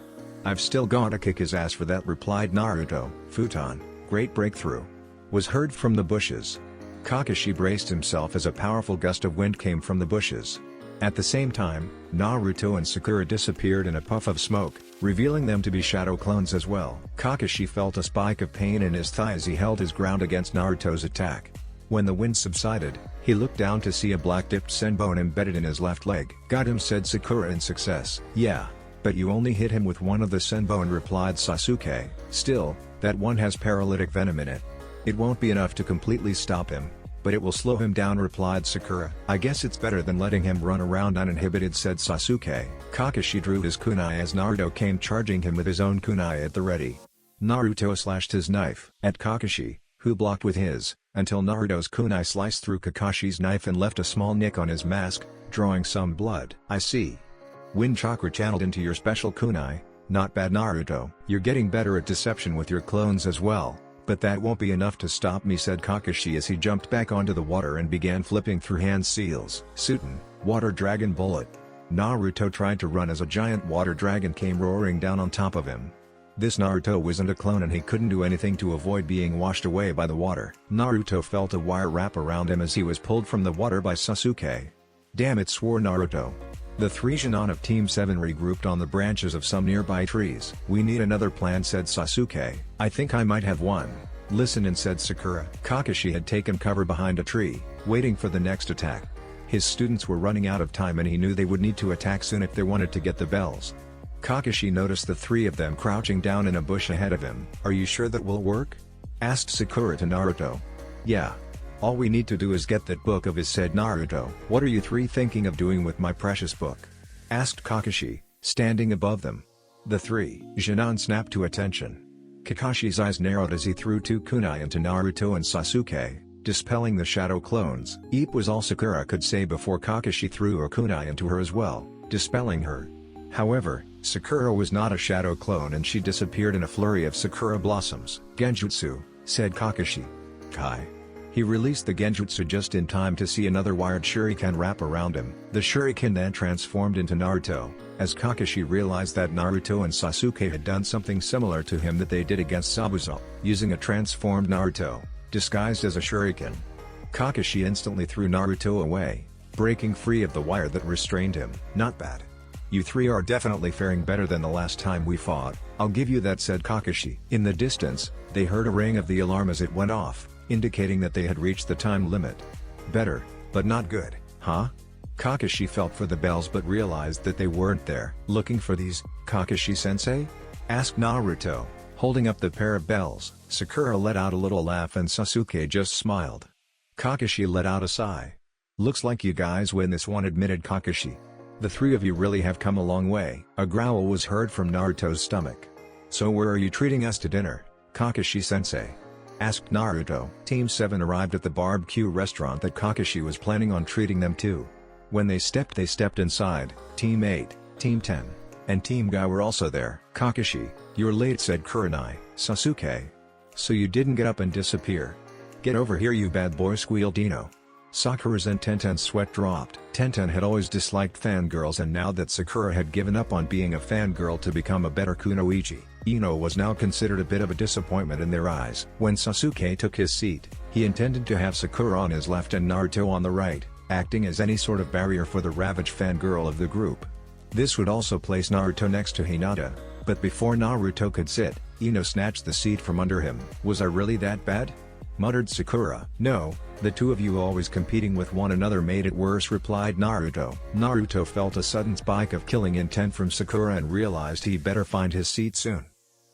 I've still gotta kick his ass for that," replied Naruto. "Futon, great breakthrough," was heard from the bushes. Kakashi braced himself as a powerful gust of wind came from the bushes. At the same time, Naruto and Sakura disappeared in a puff of smoke, revealing them to be shadow clones as well. Kakashi felt a spike of pain in his thigh as he held his ground against Naruto's attack. When the wind subsided, he looked down to see a black-dipped senbone embedded in his left leg. "Got him," said Sakura in success. "Yeah, but you only hit him with one of the senbone," replied Sasuke. "Still, that one has paralytic venom in it. It won't be enough to completely stop him, but it will slow him down," replied Sakura. "I guess it's better than letting him run around uninhibited," said Sasuke. Kakashi drew his kunai as Naruto came charging him with his own kunai at the ready. Naruto slashed his knife at Kakashi, who blocked with his, until Naruto's kunai sliced through Kakashi's knife and left a small nick on his mask, drawing some blood. "I see. Wind chakra channeled into your special kunai, not bad, Naruto. You're getting better at deception with your clones as well, but that won't be enough to stop me," said Kakashi as he jumped back onto the water and began flipping through hand seals. "Suitin, water dragon bullet." Naruto tried to run as a giant water dragon came roaring down on top of him. This Naruto wasn't a clone and he couldn't do anything to avoid being washed away by the water. Naruto felt a wire wrap around him as he was pulled from the water by Sasuke. "Damn it," swore Naruto. The three Jonin of Team 7 regrouped on the branches of some nearby trees. "We need another plan," said Sasuke. "I think I might have one." "Listen in," said Sakura. Kakashi had taken cover behind a tree, waiting for the next attack. His students were running out of time and he knew they would need to attack soon if they wanted to get the bells. Kakashi noticed the three of them crouching down in a bush ahead of him. "Are you sure that will work?" asked Sakura to Naruto. "Yeah. All we need to do is get that book of his," said Naruto. "What are you three thinking of doing with my precious book?" asked Kakashi, standing above them. The three Jonin snapped to attention. Kakashi's eyes narrowed as he threw two kunai into Naruto and Sasuke, dispelling the shadow clones. "Eep," was all Sakura could say before Kakashi threw a kunai into her as well, dispelling her. However, Sakura was not a shadow clone and she disappeared in a flurry of Sakura blossoms. "Genjutsu," said Kakashi. "Kai." He released the genjutsu just in time to see another wired shuriken wrap around him. The shuriken then transformed into Naruto, as Kakashi realized that Naruto and Sasuke had done something similar to him that they did against Zabuza, using a transformed Naruto, disguised as a shuriken. Kakashi instantly threw Naruto away, breaking free of the wire that restrained him. "Not bad. You three are definitely faring better than the last time we fought, I'll give you that," said Kakashi. In the distance, they heard a ring of the alarm as it went off, indicating that they had reached the time limit. "Better, but not good, huh?" Kakashi felt for the bells but realized that they weren't there. "Looking for these, Kakashi-sensei?" asked Naruto, holding up the pair of bells. Sakura let out a little laugh and Sasuke just smiled. Kakashi let out a sigh. "Looks like you guys win this one," admitted Kakashi. "The three of you really have come a long way." A growl was heard from Naruto's stomach. "So where are you treating us to dinner, Kakashi-sensei?" asked Naruto. Team 7 arrived at the barbecue restaurant that Kakashi was planning on treating them to. When they stepped inside. Team 8, Team 10, and Team Guy were also there. "Kakashi, you're late," said Kurenai. "Sasuke. So you didn't get up and disappear? Get over here, you bad boy," squealed Ino. Sakura's and Tenten's sweat dropped. Tenten had always disliked fangirls and now that Sakura had given up on being a fangirl to become a better kunoichi, Ino was now considered a bit of a disappointment in their eyes. When Sasuke took his seat, he intended to have Sakura on his left and Naruto on the right, acting as any sort of barrier for the ravaged fangirl of the group. This would also place Naruto next to Hinata, but before Naruto could sit, Ino snatched the seat from under him. "Was I really that bad?" muttered Sakura. "No, the two of you always competing with one another made it worse," replied Naruto. Naruto felt a sudden spike of killing intent from Sakura and realized he better find his seat soon.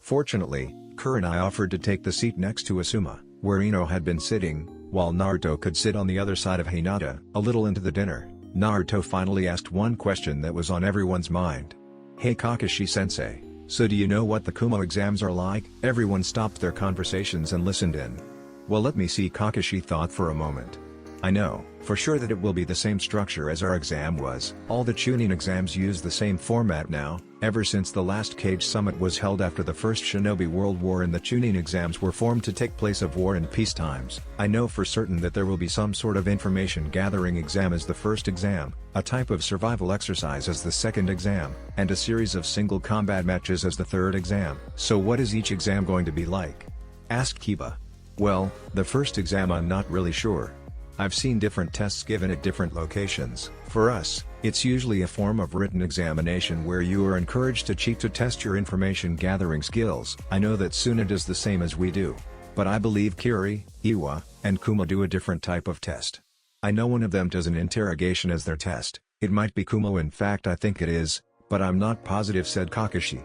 Fortunately, Kurenai offered to take the seat next to Asuma, where Ino had been sitting, while Naruto could sit on the other side of Hinata. A little into the dinner, Naruto finally asked one question that was on everyone's mind. Hey Kakashi-sensei, so do you know what the Kumo exams are like? Everyone stopped their conversations and listened in. Well, let me see. Kakashi thought for a moment. I know, for sure that it will be the same structure as our exam was. All the Chunin exams use the same format now. Ever since the last Cage Summit was held after the first Shinobi World War and the Chunin exams were formed to take place of war and peace times. I know for certain that there will be some sort of information gathering exam as the first exam, a type of survival exercise as the second exam, and a series of single combat matches as the third exam. So what is each exam going to be like? Asked Kiba. Well, the first exam I'm not really sure. I've seen different tests given at different locations. For us, it's usually a form of written examination where you are encouraged to cheat to test your information gathering skills. I know that Suna does the same as we do. But I believe Kiri, Iwa, and Kuma do a different type of test. I know one of them does an interrogation as their test. It might be Kumo, in fact I think it is, but I'm not positive, said Kakashi.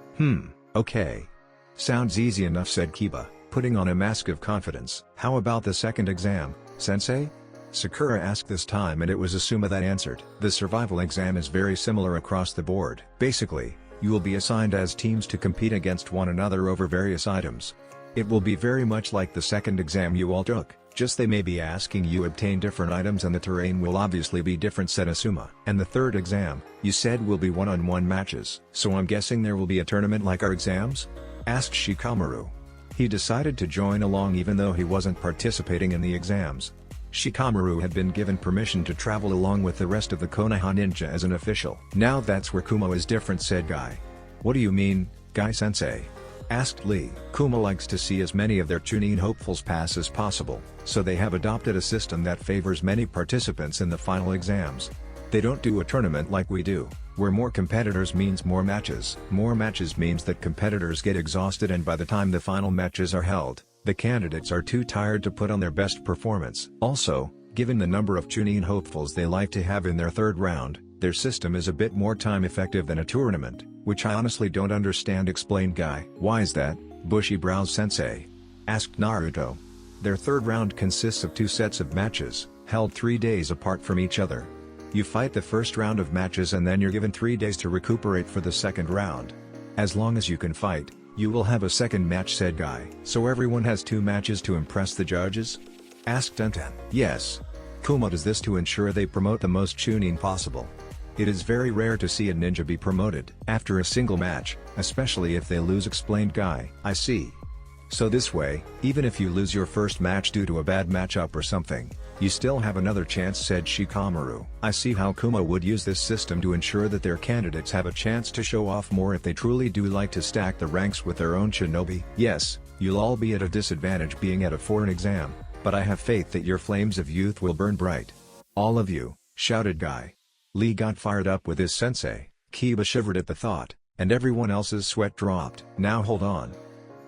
Okay. Sounds easy enough, said Kiba, putting on a mask of confidence. How about the second exam, sensei? Sakura asked this time, and it was Asuma that answered. The survival exam is very similar across the board. Basically, you will be assigned as teams to compete against one another over various items. It will be very much like the second exam you all took, just they may be asking you obtain different items and the terrain will obviously be different, said Asuma. And the third exam, you said, will be one-on-one matches. So I'm guessing there will be a tournament like our exams? Asked Shikamaru. He decided to join along even though he wasn't participating in the exams. Shikamaru had been given permission to travel along with the rest of the Konoha ninja as an official. Now that's where Kumo is different, said Guy. What do you mean, Guy-sensei? Asked Lee. Kumo likes to see as many of their Chunin hopefuls pass as possible, so they have adopted a system that favors many participants in the final exams. They don't do a tournament like we do, where more competitors means more matches. More matches means that competitors get exhausted, and by the time the final matches are held, the candidates are too tired to put on their best performance. Also, given the number of Chunin hopefuls they like to have in their third round, their system is a bit more time effective than a tournament, which I honestly don't understand, explained Guy. Why is that, bushy brows sensei? Asked Naruto. Their third round consists of 2 sets of matches, held 3 days apart from each other. You fight the first round of matches and then you're given 3 days to recuperate for the second round. As long as you can fight, you will have a second match, said Guy. So everyone has 2 matches to impress the judges? Asked Tenten. Yes. Kumo does this to ensure they promote the most Chunin possible. It is very rare to see a ninja be promoted after a single match, especially if they lose, explained Guy. I see. So this way, even if you lose your first match due to a bad matchup or something, you still have another chance, said Shikamaru. I see how Kumo would use this system to ensure that their candidates have a chance to show off more if they truly do like to stack the ranks with their own shinobi. Yes, you'll all be at a disadvantage being at a foreign exam, but I have faith that your flames of youth will burn bright. All of you, shouted Guy. Lee got fired up with his sensei, Kiba shivered at the thought, and everyone else's sweat dropped. Now hold on.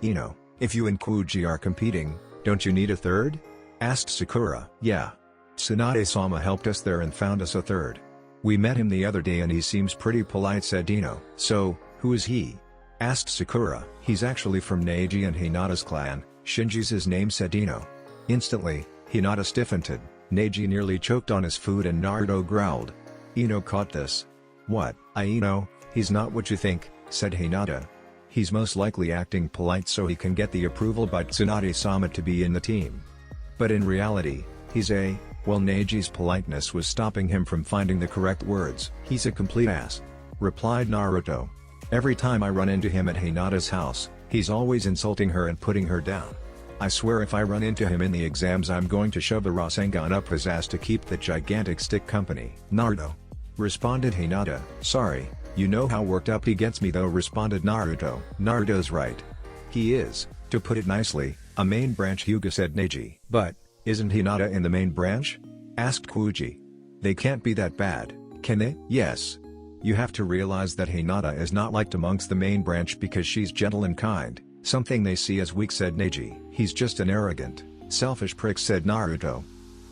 Ino, if you and Kuji are competing, don't you need a third? Asked Sakura. Yeah. Tsunade-sama helped us there and found us a third. We met him the other day and he seems pretty polite, said Ino. So, who is he? Asked Sakura. He's actually from Neji and Hinata's clan, Shinji's his name, said Ino. Instantly, Hinata stiffened. Neji nearly choked on his food and Naruto growled. Ino caught this. What? Ino, he's not what you think, said Hinata. He's most likely acting polite so he can get the approval by Tsunade-sama to be in the team. But in reality, he's well, Neji's politeness was stopping him from finding the correct words. He's a complete ass, replied Naruto. Every time I run into him at Hinata's house, he's always insulting her and putting her down. I swear if I run into him in the exams I'm going to shove the Rasengan up his ass to keep that gigantic stick company. Naruto, responded Hinata. Sorry, you know how worked up he gets me though, responded Naruto. Naruto's right. He is, to put it nicely, a main branch Hyuga, said Neji. But, isn't Hinata in the main branch? Asked Kuji. They can't be that bad, can they? Yes. You have to realize that Hinata is not liked amongst the main branch because she's gentle and kind, something they see as weak, said Neji. He's just an arrogant, selfish prick, said Naruto.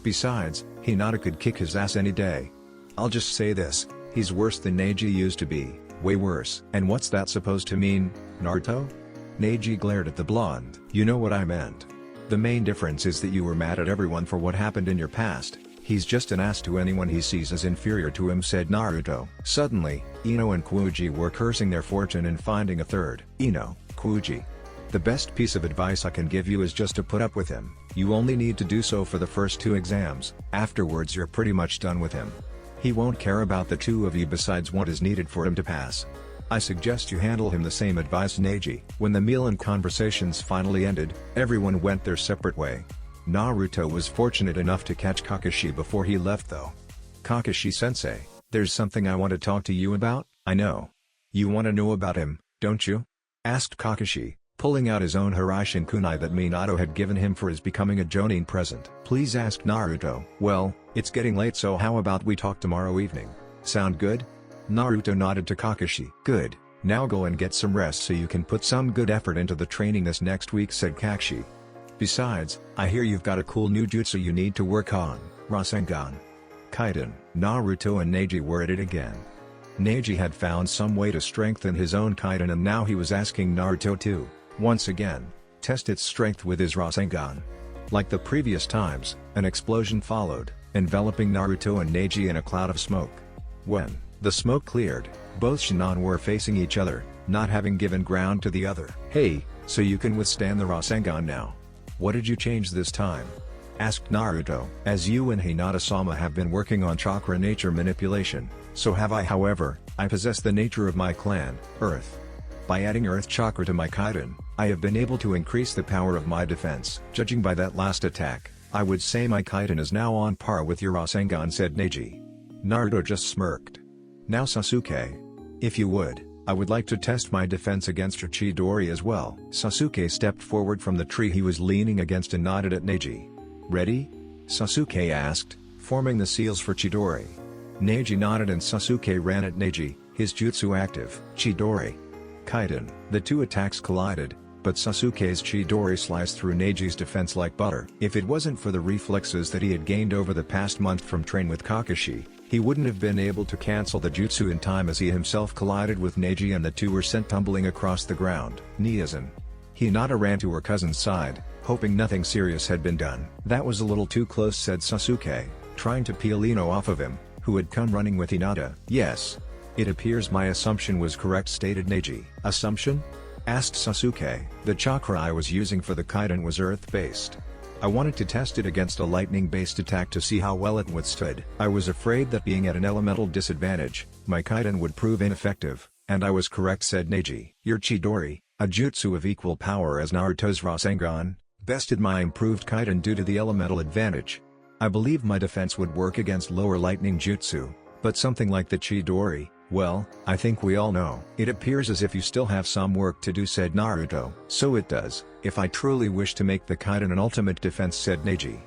Besides, Hinata could kick his ass any day. I'll just say this, he's worse than Neji used to be, way worse. And what's that supposed to mean, Naruto? Neji glared at the blonde. You know what I meant. The main difference is that you were mad at everyone for what happened in your past, He's just an ass to anyone he sees as inferior to him, said Naruto. Suddenly, Ino and Kuji were cursing their fortune in finding a third. Ino, Kuji. The best piece of advice I can give you is just to put up with him. You only need to do so for the first 2 exams, afterwards you're pretty much done with him. He won't care about the 2 of you besides what is needed for him to pass. I suggest you handle him the same advice, Neji. When the meal and conversations finally ended, everyone went their separate way. Naruto was fortunate enough to catch Kakashi before he left though. Kakashi-sensei, there's something I want to talk to you about. I know. You want to know about him, don't you? Asked Kakashi, pulling out his own Hiraishin kunai that Minato had given him for his becoming a Jonin present. Please, asked Naruto. Well, it's getting late, so how about we talk tomorrow evening? Sound good? Naruto nodded to Kakashi. Good, now go and get some rest so you can put some good effort into the training this next week, said Kakashi. Besides, I hear you've got a cool new jutsu you need to work on, Rasengan. Kaiden. Naruto and Neji were at it again. Neji had found some way to strengthen his own Kaiden and now he was asking Naruto to, once again, test its strength with his Rasengan. Like the previous times, an explosion followed, enveloping Naruto and Neji in a cloud of smoke. When the smoke cleared, both Shinon were facing each other, not having given ground to the other. Hey, so you can withstand the Rasengan now? What did you change this time? Asked Naruto. As you and Hinata-sama have been working on chakra nature manipulation, so have I. However, I possess the nature of my clan, Earth. By adding Earth chakra to my Kaiden, I have been able to increase the power of my defense. Judging by that last attack, I would say my Kaiden is now on par with your Rasengan, said Neji. Naruto just smirked. Now Sasuke. If you would, I would like to test my defense against your Chidori as well. Sasuke stepped forward from the tree he was leaning against and nodded at Neji. Ready? Sasuke asked, forming the seals for Chidori. Neji nodded and Sasuke ran at Neji, his jutsu active. Chidori. Kaiden. The 2 attacks collided, but Sasuke's Chidori sliced through Neji's defense like butter. If it wasn't for the reflexes that he had gained over the past month from training with Kakashi, he wouldn't have been able to cancel the jutsu in time as he himself collided with Neji and the 2 were sent tumbling across the ground. Niazan. Hinata ran to her cousin's side, hoping nothing serious had been done. That was a little too close, said Sasuke, trying to peel Ino off of him, who had come running with Hinata. Yes. It appears my assumption was correct, stated Neji. Assumption? Asked Sasuke. The chakra I was using for the Kaiden was earth-based. I wanted to test it against a lightning-based attack to see how well it withstood. I was afraid that being at an elemental disadvantage, my Kaiden would prove ineffective, and I was correct, said Neji. Your Chidori, a jutsu of equal power as Naruto's Rasengan, bested my improved Kaiden due to the elemental advantage. I believe my defense would work against lower lightning jutsu, but something like the Chidori, well, I think we all know. It appears as if you still have some work to do, said Naruto. So it does, if I truly wish to make the Kaiden an ultimate defense, said Neji.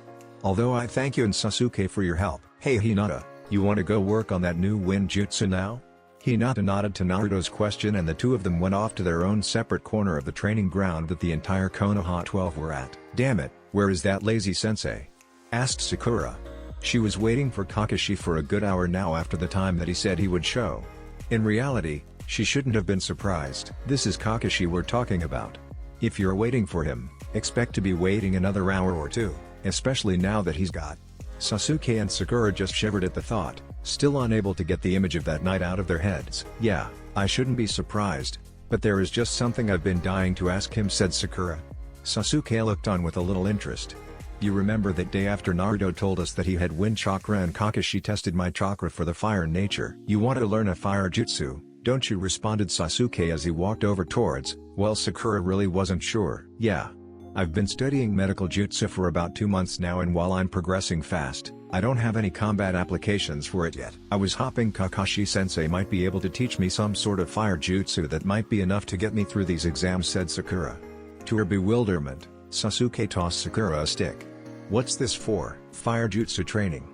Although I thank you and Sasuke for your help. Hey Hinata, you want to go work on that new wind jutsu now? Hinata nodded to Naruto's question and the 2 of them went off to their own separate corner of the training ground that the entire Konoha 12 were at. Damn it, where is that lazy sensei? Asked Sakura. She was waiting for Kakashi for a good hour now after the time that he said he would show. In reality, she shouldn't have been surprised. This is Kakashi we're talking about. If you're waiting for him, expect to be waiting another hour or 2, especially now that he's got. Sasuke and Sakura just shivered at the thought, still unable to get the image of that night out of their heads. Yeah, I shouldn't be surprised, but there is just something I've been dying to ask him, said Sakura. Sasuke looked on with a little interest. You remember that day after Naruto told us that he had wind chakra and Kakashi tested my chakra for the fire nature? You want to learn a fire jutsu, don't you? Responded Sasuke as he walked over towards, well, Sakura really wasn't sure. Yeah. I've been studying medical jutsu for about 2 months now and while I'm progressing fast, I don't have any combat applications for it yet. I was hoping Kakashi-sensei might be able to teach me some sort of fire jutsu that might be enough to get me through these exams, said Sakura. To her bewilderment, Sasuke tossed Sakura a stick. What's this for? Fire jutsu training.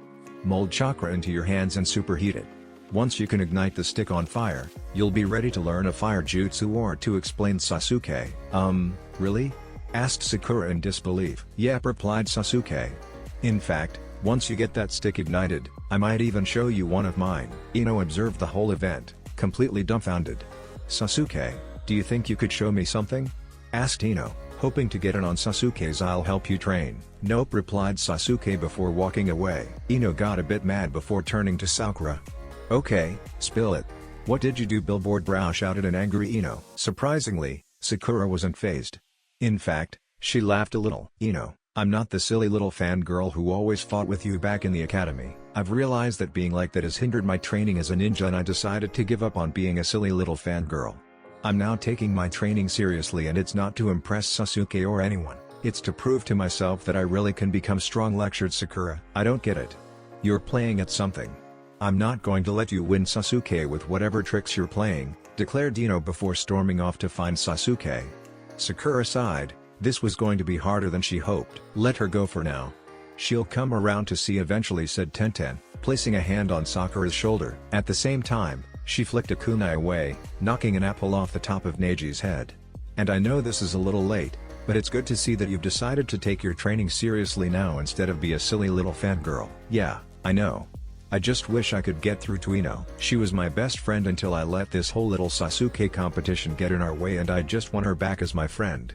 Mold chakra into your hands and superheat it. Once you can ignite the stick on fire, you'll be ready to learn a fire jutsu or 2, explained Sasuke. Really? Asked Sakura in disbelief. Yep, replied Sasuke. In fact, once you get that stick ignited, I might even show you one of mine. Ino observed the whole event, completely dumbfounded. Sasuke, do you think you could show me something? Asked Ino, hoping to get in on Sasuke's "I'll help you" train. "Nope," replied Sasuke before walking away. Ino got a bit mad before turning to Sakura. "Okay, spill it. What did you do?" Billboard Brow shouted an angry Ino. Surprisingly, Sakura wasn't fazed. In fact, she laughed a little. "Ino, I'm not the silly little fangirl who always fought with you back in the academy. I've realized that being like that has hindered my training as a ninja, and I decided to give up on being a silly little fangirl. I'm now taking my training seriously, and it's not to impress Sasuke or anyone. It's to prove to myself that I really can become strong," lectured Sakura. "I don't get it. You're playing at something. I'm not going to let you win, Sasuke, with whatever tricks you're playing," declared Ino before storming off to find Sasuke. Sakura sighed. This was going to be harder than she hoped. "Let her go for now. She'll come around to see eventually," said Tenten, placing a hand on Sakura's shoulder. At the same time, she flicked a kunai away, knocking an apple off the top of Neji's head. "And I know this is a little late, but it's good to see that you've decided to take your training seriously now instead of be a silly little fangirl." "Yeah, I know. I just wish I could get through to Ino. She was my best friend until I let this whole little Sasuke competition get in our way, and I just want her back as my friend.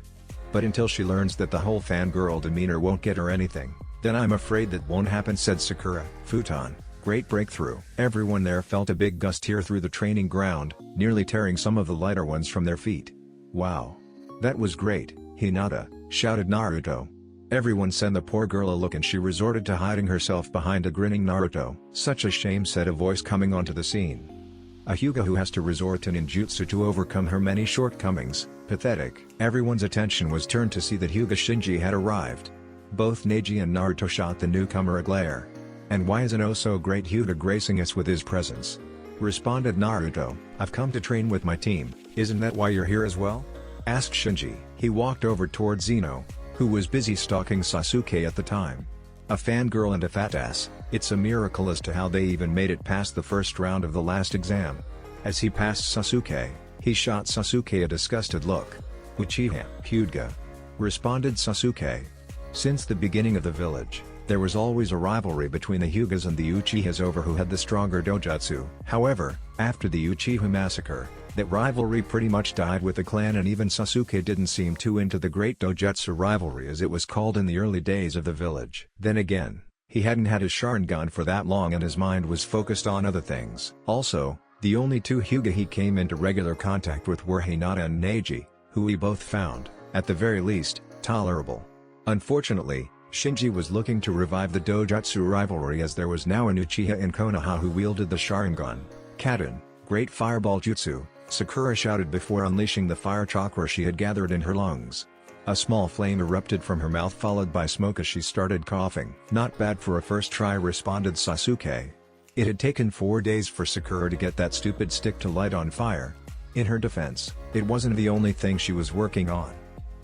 But until she learns that the whole fangirl demeanor won't get her anything, then I'm afraid that won't happen," said Sakura. Futon, great breakthrough. Everyone there felt a big gust tear through the training ground, nearly tearing some of the lighter ones from their feet. "Wow. That was great, Hinata," shouted Naruto. Everyone sent the poor girl a look, and she resorted to hiding herself behind a grinning Naruto. "Such a shame," said a voice coming onto the scene. "A Hyuga who has to resort to ninjutsu to overcome her many shortcomings. Pathetic." Everyone's attention was turned to see that Hyuga Shinji had arrived. Both Neji and Naruto shot the newcomer a glare. "And why is an oh-so-great Hyuga gracing us with his presence?" responded Naruto. "I've come to train with my team. Isn't that why you're here as well?" asked Shinji. He walked over towards Ino, who was busy stalking Sasuke at the time. A fangirl and a fat ass. It's a miracle as to how they even made it past the first round of the last exam. As he passed Sasuke, he shot Sasuke a disgusted look. "Uchiha Hyuga," responded Sasuke. Since the beginning of the village, there was always a rivalry between the Hyugas and the Uchihas over who had the stronger dojutsu. However, after the Uchiha massacre, that rivalry pretty much died with the clan, and even Sasuke didn't seem too into the great dojutsu rivalry as it was called in the early days of the village. Then again, he hadn't had his Sharingan for that long, and his mind was focused on other things. Also, the only two Hyuga he came into regular contact with were Hinata and Neji, who he both found, at the very least, tolerable. Unfortunately, Shinji was looking to revive the dojutsu rivalry, as there was now an Uchiha in Konoha who wielded the Sharingan. "Kaden, great fireball jutsu," Sakura shouted before unleashing the fire chakra she had gathered in her lungs. A small flame erupted from her mouth, followed by smoke as she started coughing. "Not bad for a first try," responded Sasuke. It had taken 4 days for Sakura to get that stupid stick to light on fire. In her defense, it wasn't the only thing she was working on.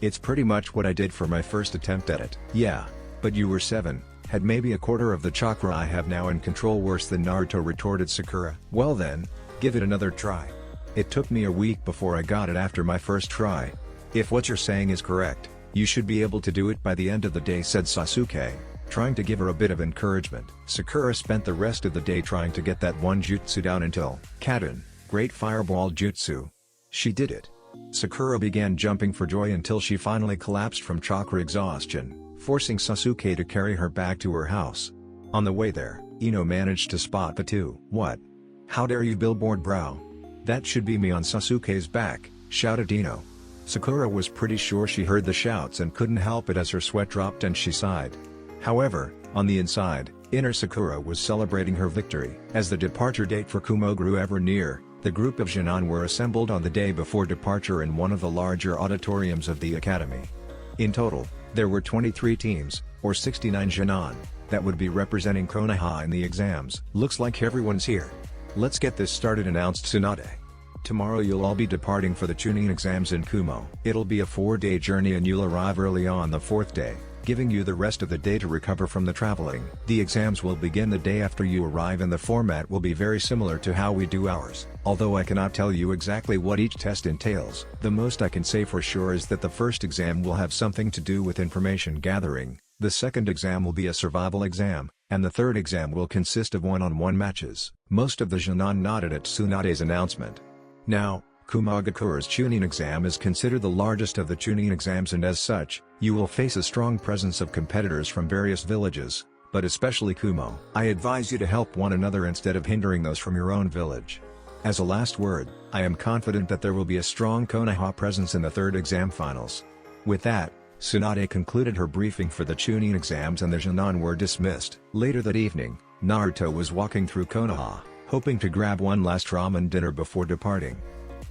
"It's pretty much what I did for my first attempt at it." "Yeah, but you were 7, had maybe a quarter of the chakra I have now in control." "Worse than Naruto," retorted Sakura. "Well then, give it another try. It took me a week before I got it after my first try. If what you're saying is correct, you should be able to do it by the end of the day," said Sasuke, trying to give her a bit of encouragement. Sakura spent the rest of the day trying to get that one jutsu down until Kaden, great fireball jutsu. She did it. Sakura began jumping for joy until she finally collapsed from chakra exhaustion, forcing Sasuke to carry her back to her house. On the way there, Ino managed to spot the two. "What? How dare you!" Billboard Brow. "That should be me on Sasuke's back," shouted Ino. Sakura was pretty sure she heard the shouts and couldn't help it as her sweat dropped and she sighed. However, on the inside, inner Sakura was celebrating her victory. As the departure date for Kumo grew ever near, the group of Genin were assembled on the day before departure in one of the larger auditoriums of the academy. In total, there were 23 teams, or 69 Genin, that would be representing Konoha in the exams. "Looks like everyone's here. Let's get this started," announced Tsunade. "Tomorrow you'll all be departing for the Chunin exams in Kumo. It'll be a 4-day journey and you'll arrive early on the 4th day, giving you the rest of the day to recover from the traveling. The exams will begin the day after you arrive, and the format will be very similar to how we do ours, although I cannot tell you exactly what each test entails. The most I can say for sure is that the first exam will have something to do with information gathering, the second exam will be a survival exam, and the third exam will consist of one-on-one matches." Most of the Genin nodded at Tsunade's announcement. Now, Kumagakura's Chunin exam is considered the largest of the Chunin exams, and as such, you will face a strong presence of competitors from various villages, but especially Kumo. I advise you to help one another instead of hindering those from your own village. As a last word, I am confident that there will be a strong Konoha presence in the third exam finals. With that, Tsunade concluded her briefing for the Chunin exams and the Junon were dismissed. Later that evening, Naruto was walking through Konoha, hoping to grab one last ramen dinner before departing.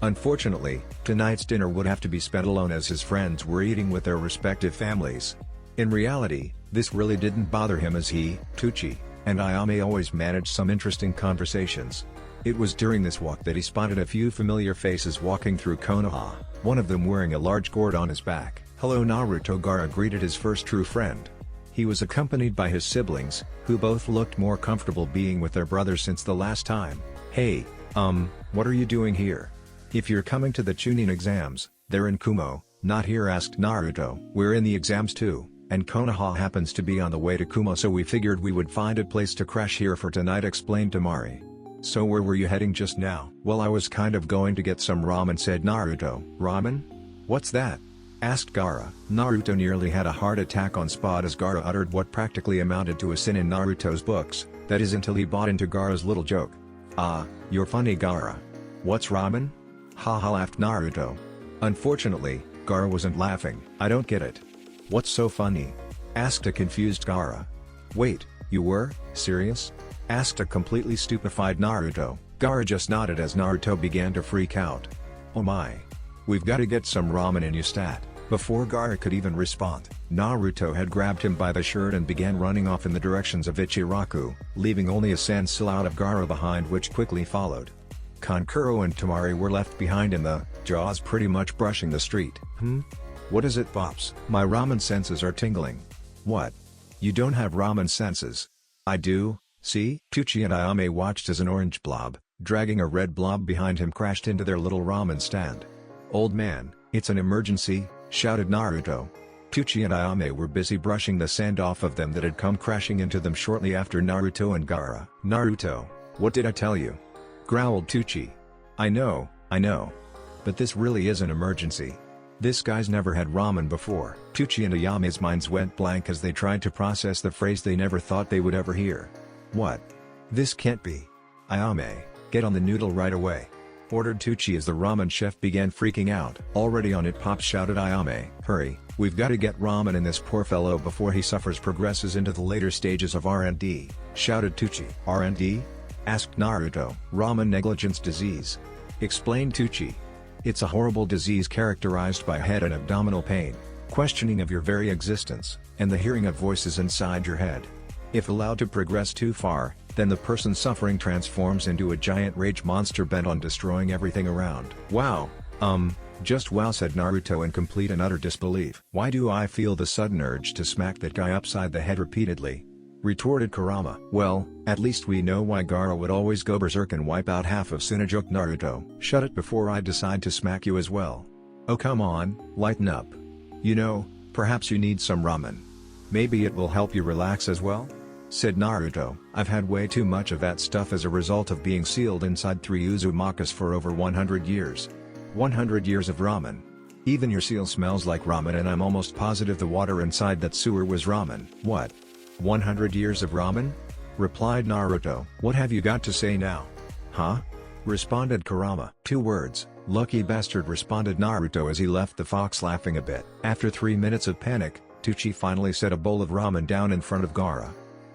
Unfortunately, tonight's dinner would have to be spent alone as his friends were eating with their respective families. In reality, this really didn't bother him as he, Tucci, and Ayame always managed some interesting conversations. It was during this walk that he spotted a few familiar faces walking through Konoha, one of them wearing a large gourd on his back. "Hello Naruto," Gaara greeted his first true friend. He was accompanied by his siblings, who both looked more comfortable being with their brother since the last time. "Hey, what are you doing here? If you're coming to the Chunin exams, they're in Kumo, not here," asked Naruto. "We're in the exams too, and Konoha happens to be on the way to Kumo, so we figured we would find a place to crash here for tonight," explained Temari. "So where were you heading just now?" "Well, I was kind of going to get some ramen," said Naruto. "Ramen? What's that?" asked Gaara. Naruto nearly had a heart attack on spot as Gaara uttered what practically amounted to a sin in Naruto's books, that is until he bought into Gaara's little joke. "Ah, you're funny, Gaara. What's ramen?" Haha, laughed Naruto. Unfortunately, Gaara wasn't laughing. "I don't get it. What's so funny?" asked a confused Gaara. "Wait, you were serious?" asked a completely stupefied Naruto. Gaara just nodded as Naruto began to freak out. "Oh my. We've got to get some ramen in you stat." Before Gaara could even respond, Naruto had grabbed him by the shirt and began running off in the directions of Ichiraku, leaving only a silhouette of Gaara behind, which quickly followed. Kankuro and Temari were left behind in the jaws pretty much brushing the street. What is it, Pops?" "My ramen senses are tingling." "What? You don't have ramen senses?" "I do, see?" Tucci and Ayame watched as an orange blob, dragging a red blob behind him, crashed into their little ramen stand. "Old man, it's an emergency," shouted Naruto. Tucci and Ayame were busy brushing the sand off of them that had come crashing into them shortly after Naruto and Gaara. "Naruto, what did I tell you?" growled Tucci. I know. But this really is an emergency. This guy's never had ramen before." Tucci and Ayame's minds went blank as they tried to process the phrase they never thought they would ever hear. "What? This can't be. Ayame, get on the noodle right away," ordered Tucci as the ramen chef began freaking out. "Already on it, Pops," shouted Ayame. "Hurry, we've got to get ramen in this poor fellow before he progresses into the later stages of R&D, shouted Tucci. "R&D? asked Naruto. "Ramen negligence disease," explained Tucci. "It's a horrible disease characterized by head and abdominal pain, questioning of your very existence, and the hearing of voices inside your head. If allowed to progress too far, then the person suffering transforms into a giant rage monster bent on destroying everything around." "Wow, just wow," said Naruto in complete and utter disbelief. "Why do I feel the sudden urge to smack that guy upside the head repeatedly?" retorted Kurama. "Well, at least we know why Gaara would always go berserk and wipe out half of Tsunajoke." Naruto, "Shut it before I decide to smack you as well." "Oh come on, lighten up. You know, perhaps you need some ramen. Maybe it will help you relax as well?" said Naruto. "I've had way too much of that stuff as a result of being sealed inside 3 Uzumakas for over 100 years. 100 years of ramen. Even your seal smells like ramen, and I'm almost positive the water inside that sewer was ramen." "What? 100 years of ramen?" replied Naruto. "What have you got to say now?" "Huh?" responded Kurama. "2 words, lucky bastard," responded Naruto as he left the fox laughing a bit. After 3 minutes of panic, Tucci finally set a bowl of ramen down in front of Gaara.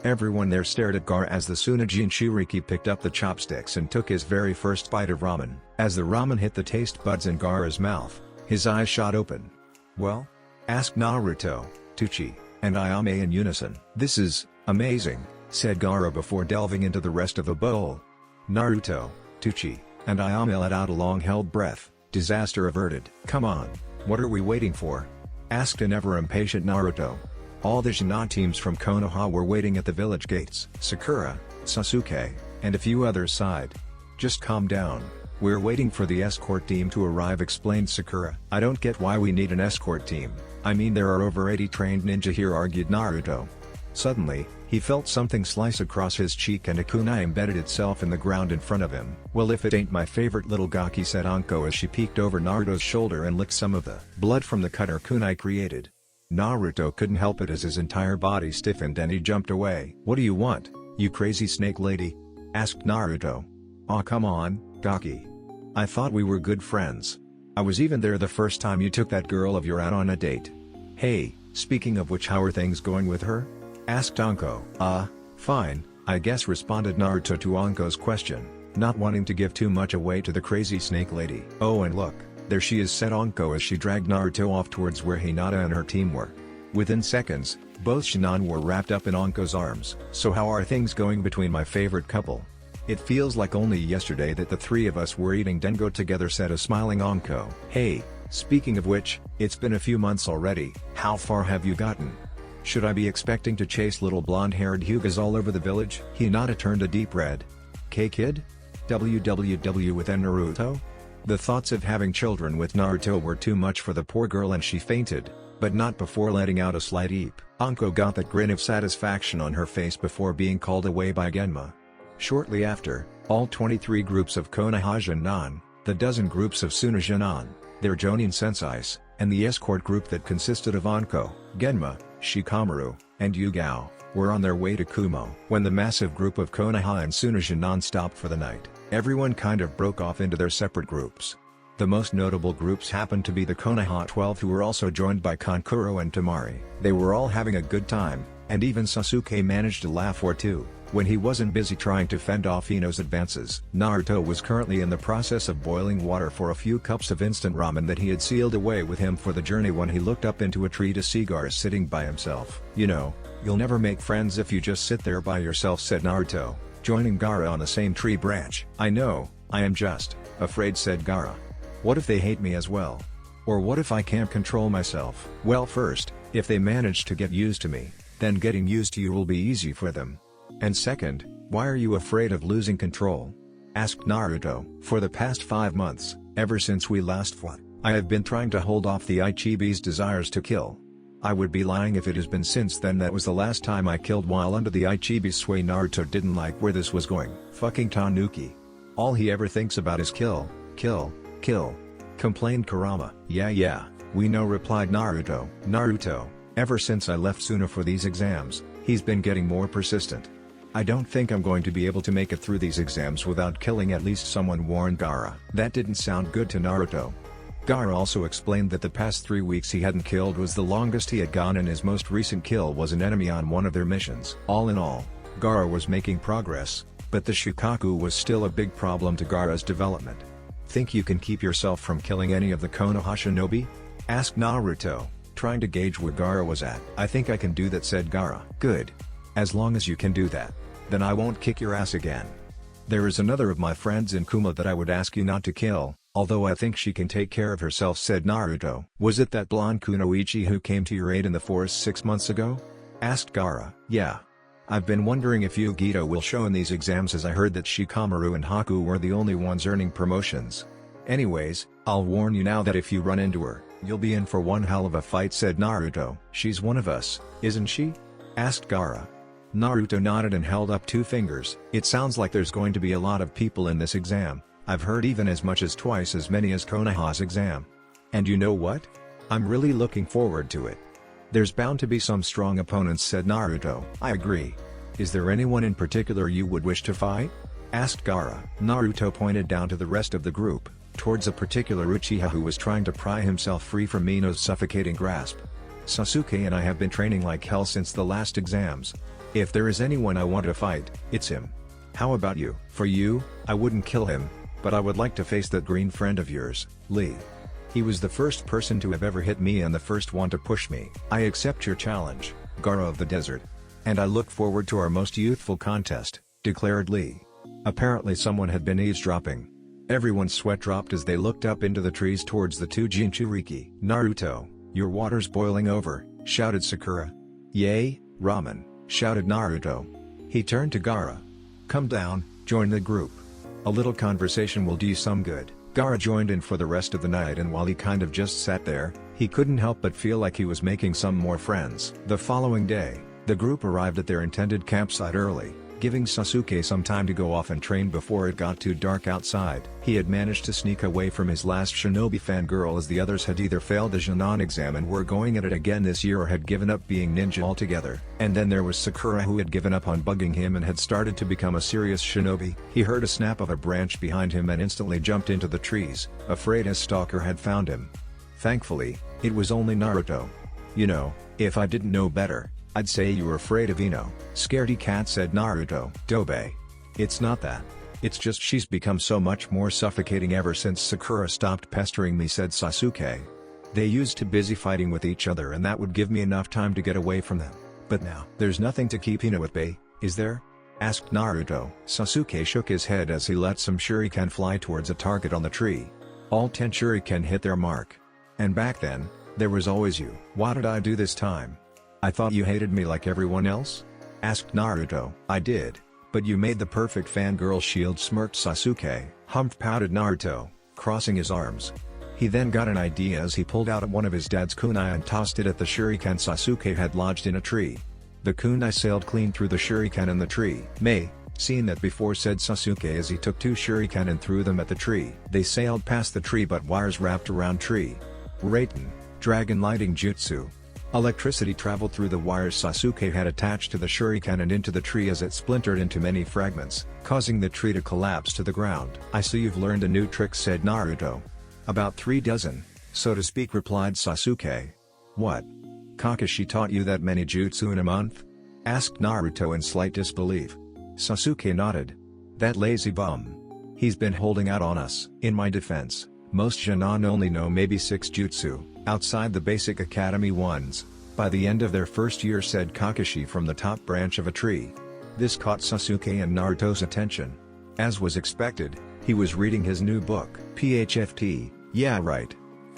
Everyone there stared at Gaara as the Tsunade Shiriki picked up the chopsticks and took his very first bite of ramen. As the ramen hit the taste buds in Gaara's mouth, his eyes shot open. "Well?" asked Naruto, Tucci, and Ayame in unison. "This is amazing," said Gaara before delving into the rest of the bowl. Naruto, Tucci, and Ayame let out a long-held breath. Disaster averted. "Come on, what are we waiting for?" asked an ever-impatient Naruto. All the Shina teams from Konoha were waiting at the village gates. Sakura, Sasuke, and a few others sighed. "Just calm down, we're waiting for the escort team to arrive," explained Sakura. "I don't get why we need an escort team. I mean, there are over 80 trained ninja here," argued Naruto. Suddenly, he felt something slice across his cheek and a kunai embedded itself in the ground in front of him. "Well, if it ain't my favorite little Gaki," said Anko as she peeked over Naruto's shoulder and licked some of the blood from the cut her kunai created. Naruto couldn't help it as his entire body stiffened and he jumped away. "What do you want, you crazy snake lady?" asked Naruto. "Aw, come on, Gaki. I thought we were good friends. I was even there the first time you took that girl of your out on a date." "Hey, speaking of which, how are things going with her?" asked Anko. Fine, I guess," responded Naruto to Anko's question, not wanting to give too much away to the crazy snake lady. "Oh, and look, there she is," said Anko as she dragged Naruto off towards where Hinata and her team were. Within seconds, both Shinon were wrapped up in Anko's arms. "So how are things going between my favorite couple? It feels like only yesterday that the three of us were eating dengo together," said a smiling Anko. "Hey, speaking of which, it's been a few months already. How far have you gotten? Should I be expecting to chase little blonde-haired Hyugas all over the village?" Hinata turned a deep red. "K-Kid? WWW with Naruto?" The thoughts of having children with Naruto were too much for the poor girl and she fainted, but not before letting out a slight eep. Anko got that grin of satisfaction on her face before being called away by Genma. Shortly after, all 23 groups of Konoha-Jinan, the dozen groups of Suna-Jinan, their Jonin senseis, and the escort group that consisted of Anko, Genma, Shikamaru, and Yugao, were on their way to Kumo. When the massive group of Konoha and Suna-Jinan stopped for the night, everyone kind of broke off into their separate groups. The most notable groups happened to be the Konoha 12, who were also joined by Kankuro and Tamari. They were all having a good time, and even Sasuke managed a laugh or two when he wasn't busy trying to fend off Ino's advances. Naruto was currently in the process of boiling water for a few cups of instant ramen that he had sealed away with him for the journey when he looked up into a tree to see Gaara sitting by himself. "You know, you'll never make friends if you just sit there by yourself," said Naruto, joining Gaara on the same tree branch. "I know, I am just afraid," said Gaara. "What if they hate me as well? Or what if I can't control myself?" "Well, first, if they manage to get used to me, then getting used to you will be easy for them. And second, why are you afraid of losing control?" asked Naruto. "For the past 5 months, ever since we last fought, I have been trying to hold off the Ichibi's desires to kill. I would be lying if it has been since then. That was the last time I killed while under the Ichibi's sway." Naruto didn't like where this was going. "Fucking Tanuki. All he ever thinks about is kill, kill, kill," complained Kurama. Yeah, we know," replied Naruto. "Naruto, ever since I left Suna for these exams, he's been getting more persistent. I don't think I'm going to be able to make it through these exams without killing at least someone," warned Gaara. That didn't sound good to Naruto. Gaara also explained that the past 3 weeks he hadn't killed was the longest he had gone, and his most recent kill was an enemy on one of their missions. All in all, Gaara was making progress, but the Shukaku was still a big problem to Gaara's development. "Think you can keep yourself from killing any of the Konoha Shinobi?" asked Naruto, trying to gauge where Gaara was at. "I think I can do that," said Gaara. "Good. As long as you can do that, then I won't kick your ass again. There is another of my friends in Kuma that I would ask you not to kill, although I think she can take care of herself," said Naruto. "Was it that blonde Kunoichi who came to your aid in the forest 6 months ago?" asked Gaara. "Yeah. I've been wondering if Yugito will show in these exams, as I heard that Shikamaru and Haku were the only ones earning promotions. Anyways, I'll warn you now that if you run into her, you'll be in for one hell of a fight," said Naruto. "She's one of us, isn't she?" asked Gaara. Naruto nodded and held up 2 fingers. "It sounds like there's going to be a lot of people in this exam. I've heard even as much as twice as many as Konoha's exam. And you know what? I'm really looking forward to it. There's bound to be some strong opponents," said Naruto. "I agree. Is there anyone in particular you would wish to fight?" asked Gaara. Naruto pointed down to the rest of the group, towards a particular Uchiha who was trying to pry himself free from Ino's suffocating grasp. "Sasuke and I have been training like hell since the last exams. If there is anyone I want to fight, it's him. How about you?" "For you, I wouldn't kill him, but I would like to face that green friend of yours, Lee. He was the first person to have ever hit me and the first one to push me." "I accept your challenge, Gaara of the Desert. And I look forward to our most youthful contest," declared Lee. Apparently someone had been eavesdropping. Everyone's sweat dropped as they looked up into the trees towards the 2 Jinchuriki. "Naruto, your water's boiling over," shouted Sakura. "Yay, ramen," shouted Naruto. He turned to Gaara. "Come down, join the group. A little conversation will do you some good." Gaara joined in for the rest of the night, and while he kind of just sat there, he couldn't help but feel like he was making some more friends. The following day, The group arrived at their intended campsite early, giving Sasuke some time to go off and train before it got too dark outside. He had managed to sneak away from his last Shinobi fangirl, as the others had either failed the Jonan exam and were going at it again this year, or had given up being ninja altogether. And then there was Sakura, who had given up on bugging him and had started to become a serious Shinobi. He heard a snap of a branch behind him and instantly jumped into the trees, afraid his stalker had found him. Thankfully, it was only Naruto. "You know, if I didn't know better, I'd say you were afraid of Ino." "Scaredy cat," said Naruto. "Dobe. It's not that. It's just she's become so much more suffocating ever since Sakura stopped pestering me," said Sasuke. "They used to busy fighting with each other and that would give me enough time to get away from them. But now, there's nothing to keep Ino at bay, is there?" asked Naruto. Sasuke shook his head as he let some shuriken fly towards a target on the tree. All 10 shuriken hit their mark. "And back then, there was always you." "What did I do this time? I thought you hated me like everyone else?" asked Naruto. "I did, but you made the perfect fangirl shield," smirked Sasuke. "Humph," pouted Naruto, crossing his arms. He then got an idea as he pulled out one of his dad's kunai and tossed it at the shuriken Sasuke had lodged in a tree. The kunai sailed clean through the shuriken in the tree. "May, seen that before," said Sasuke as he took 2 shuriken and threw them at the tree. They sailed past the tree, but wires wrapped around tree. Raiten, dragon lighting jutsu. Electricity traveled through the wires Sasuke had attached to the shuriken and into the tree as it splintered into many fragments, causing the tree to collapse to the ground. "I see you've learned a new trick," said Naruto. "About 3 dozen, so to speak," replied Sasuke. "What? Kakashi taught you that many jutsu in a month?" asked Naruto in slight disbelief. Sasuke nodded. "That lazy bum. He's been holding out on us." "In my defense, most Jonan only know maybe 6 jutsu, outside the basic academy ones, by the end of their first year," said Kakashi from the top branch of a tree. This caught Sasuke and Naruto's attention. As was expected, he was reading his new book. "PHFT, yeah right.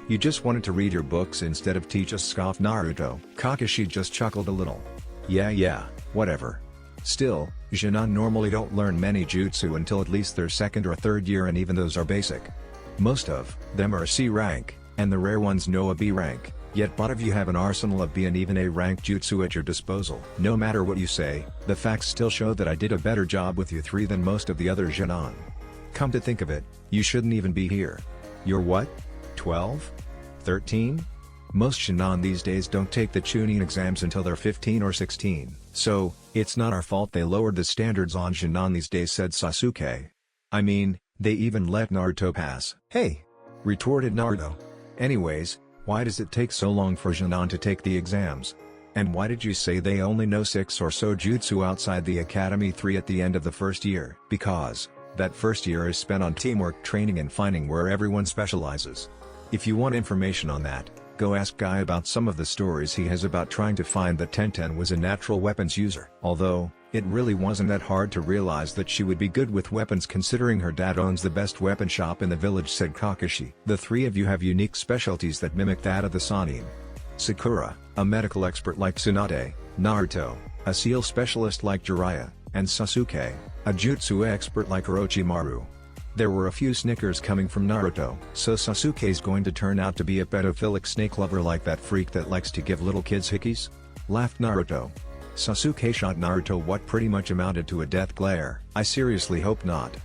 You just wanted to read your books instead of teach us," scoffed Naruto. Kakashi just chuckled a little. Yeah, whatever. Still, Jonan normally don't learn many jutsu until at least their 2nd or 3rd year, and even those are basic. Most of them are C rank, and the rare ones know a B rank, yet both of you have an arsenal of B and even A rank jutsu at your disposal. "No matter what you say, the facts still show that I did a better job with you 3 than most of the other Jonan. Come to think of it, you shouldn't even be here. You're what? 12? 13? Most Jonan these days don't take the Chunin exams until they're 15 or 16, so, it's not our fault they lowered the standards on Jonan these days," said Sasuke. "I mean, they even let Naruto pass." "Hey!" retorted Naruto. "Anyways, why does it take so long for Jonan to take the exams? And why did you say they only know 6 or so jutsu outside the academy 3 at the end of the first year?" "Because that first year is spent on teamwork training and finding where everyone specializes. If you want information on that, go ask Guy about some of the stories he has about trying to find that Tenten was a natural weapons user." "Although, it really wasn't that hard to realize that she would be good with weapons considering her dad owns the best weapon shop in the village," said Kakashi. "The 3 of you have unique specialties that mimic that of the Sannin. Sakura, a medical expert like Tsunade, Naruto, a seal specialist like Jiraiya, and Sasuke, a jutsu expert like Orochimaru." There were a few snickers coming from Naruto. "So Sasuke's going to turn out to be a pedophilic snake lover like that freak that likes to give little kids hickeys?" laughed Naruto. Sasuke shot Naruto what pretty much amounted to a death glare. "I seriously hope not.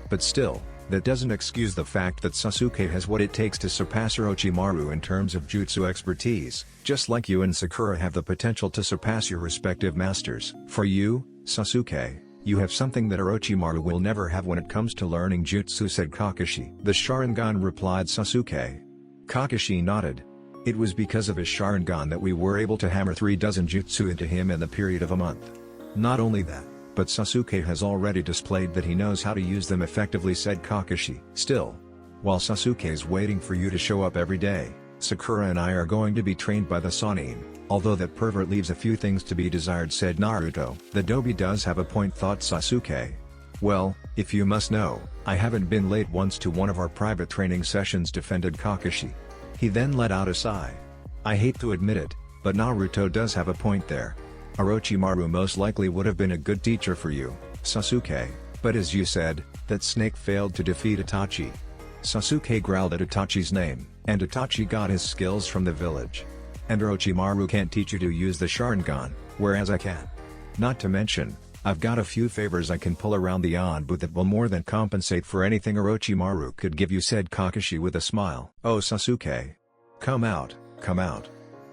But still, that doesn't excuse the fact that Sasuke has what it takes to surpass Orochimaru in terms of jutsu expertise, just like you and Sakura have the potential to surpass your respective masters. For you, Sasuke, you have something that Orochimaru will never have when it comes to learning jutsu," said Kakashi. "The Sharingan," replied Sasuke. Kakashi nodded. "It was because of his Sharingan that we were able to hammer 3 dozen jutsu into him in the period of a month. Not only that, but Sasuke has already displayed that he knows how to use them effectively," said Kakashi. "Still, while Sasuke's waiting for you to show up every day, Sakura and I are going to be trained by the Sannin, although that pervert leaves a few things to be desired," said Naruto. "The Dobi does have a point," thought Sasuke. "Well, if you must know, I haven't been late once to one of our private training sessions," defended Kakashi. He then let out a sigh. "I hate to admit it, but Naruto does have a point there. Orochimaru most likely would have been a good teacher for you, Sasuke, but as you said, that snake failed to defeat Itachi." Sasuke growled at Itachi's name. "And Itachi got his skills from the village. And Orochimaru can't teach you to use the Sharingan. whereas I can. Not to mention, I've got a few favors I can pull around the Anbu that will more than compensate for anything Orochimaru could give you, said Kakashi with a smile. Oh Sasuke. Come out, come out.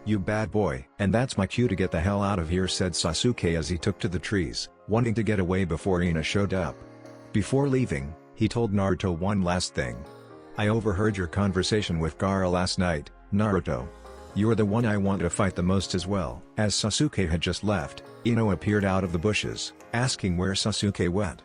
You bad boy. And that's my cue to get the hell out of here, said Sasuke as he took to the trees, wanting to get away before Ina showed up. Before leaving, he told Naruto one last thing. I overheard your conversation with Gaara last night, Naruto. You're the one I want to fight the most as well. As Sasuke had just left, Ino appeared out of the bushes, asking where Sasuke went.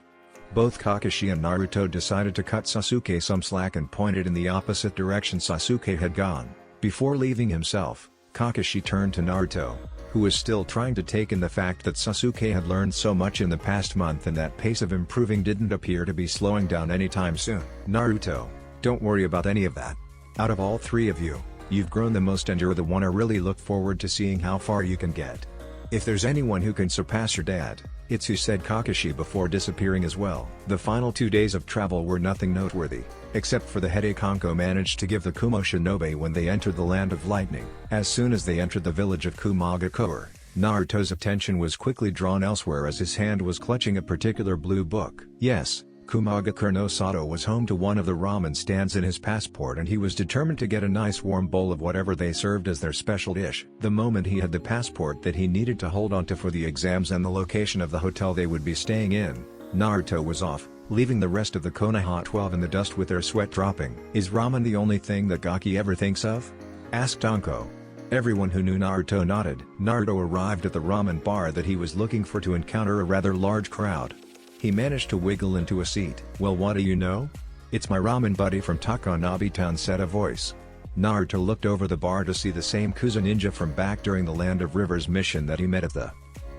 Both Kakashi and Naruto decided to cut Sasuke some slack and pointed in the opposite direction Sasuke had gone. Before leaving himself, Kakashi turned to Naruto, who was still trying to take in the fact that Sasuke had learned so much in the past month and that pace of improving didn't appear to be slowing down anytime soon. Naruto, don't worry about any of that. Out of all three of you, you've grown the most and you're the one I really look forward to seeing how far you can get. If there's anyone who can surpass your dad, it's you, said Kakashi before disappearing as well. The final 2 days of travel were nothing noteworthy, except for the headache Anko managed to give the Kumo Shinobi when they entered the Land of Lightning. As soon as they entered the village of Kumagakure, Naruto's attention was quickly drawn elsewhere as his hand was clutching a particular blue book. Yes, Kumagakure no Sato was home to one of the ramen stands in his passport, and he was determined to get a nice warm bowl of whatever they served as their special dish. The moment he had the passport that he needed to hold onto for the exams and the location of the hotel they would be staying in, Naruto was off, leaving the rest of the Konoha 12 in the dust with their sweat dropping. Is ramen the only thing that Gaki ever thinks of? Asked Anko. Everyone who knew Naruto nodded. Naruto arrived at the ramen bar that he was looking for to encounter a rather large crowd. He managed to wiggle into a seat. Well, what do you know? It's my ramen buddy from Takanabe Town, said a voice. Naruto looked over the bar to see the same Kuza ninja from back during the Land of Rivers mission that he met at the.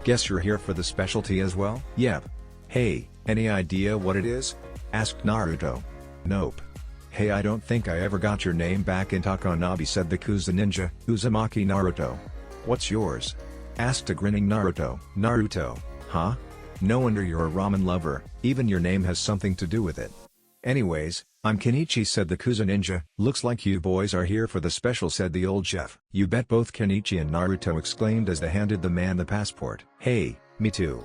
Guess you're here for the specialty as well? Yep. Hey, any idea what it is? Asked Naruto. Nope. Hey, I don't think I ever got your name back in Takanabe, said the Kuza ninja. Uzumaki Naruto. What's yours? Asked a grinning Naruto. Naruto, huh? No wonder you're a ramen lover, even your name has something to do with it. Anyways, I'm Kenichi, said the Kuza ninja. Looks like you boys are here for the special, said the old chef. You bet, both Kenichi and Naruto exclaimed as they handed the man the passport. Hey, me too.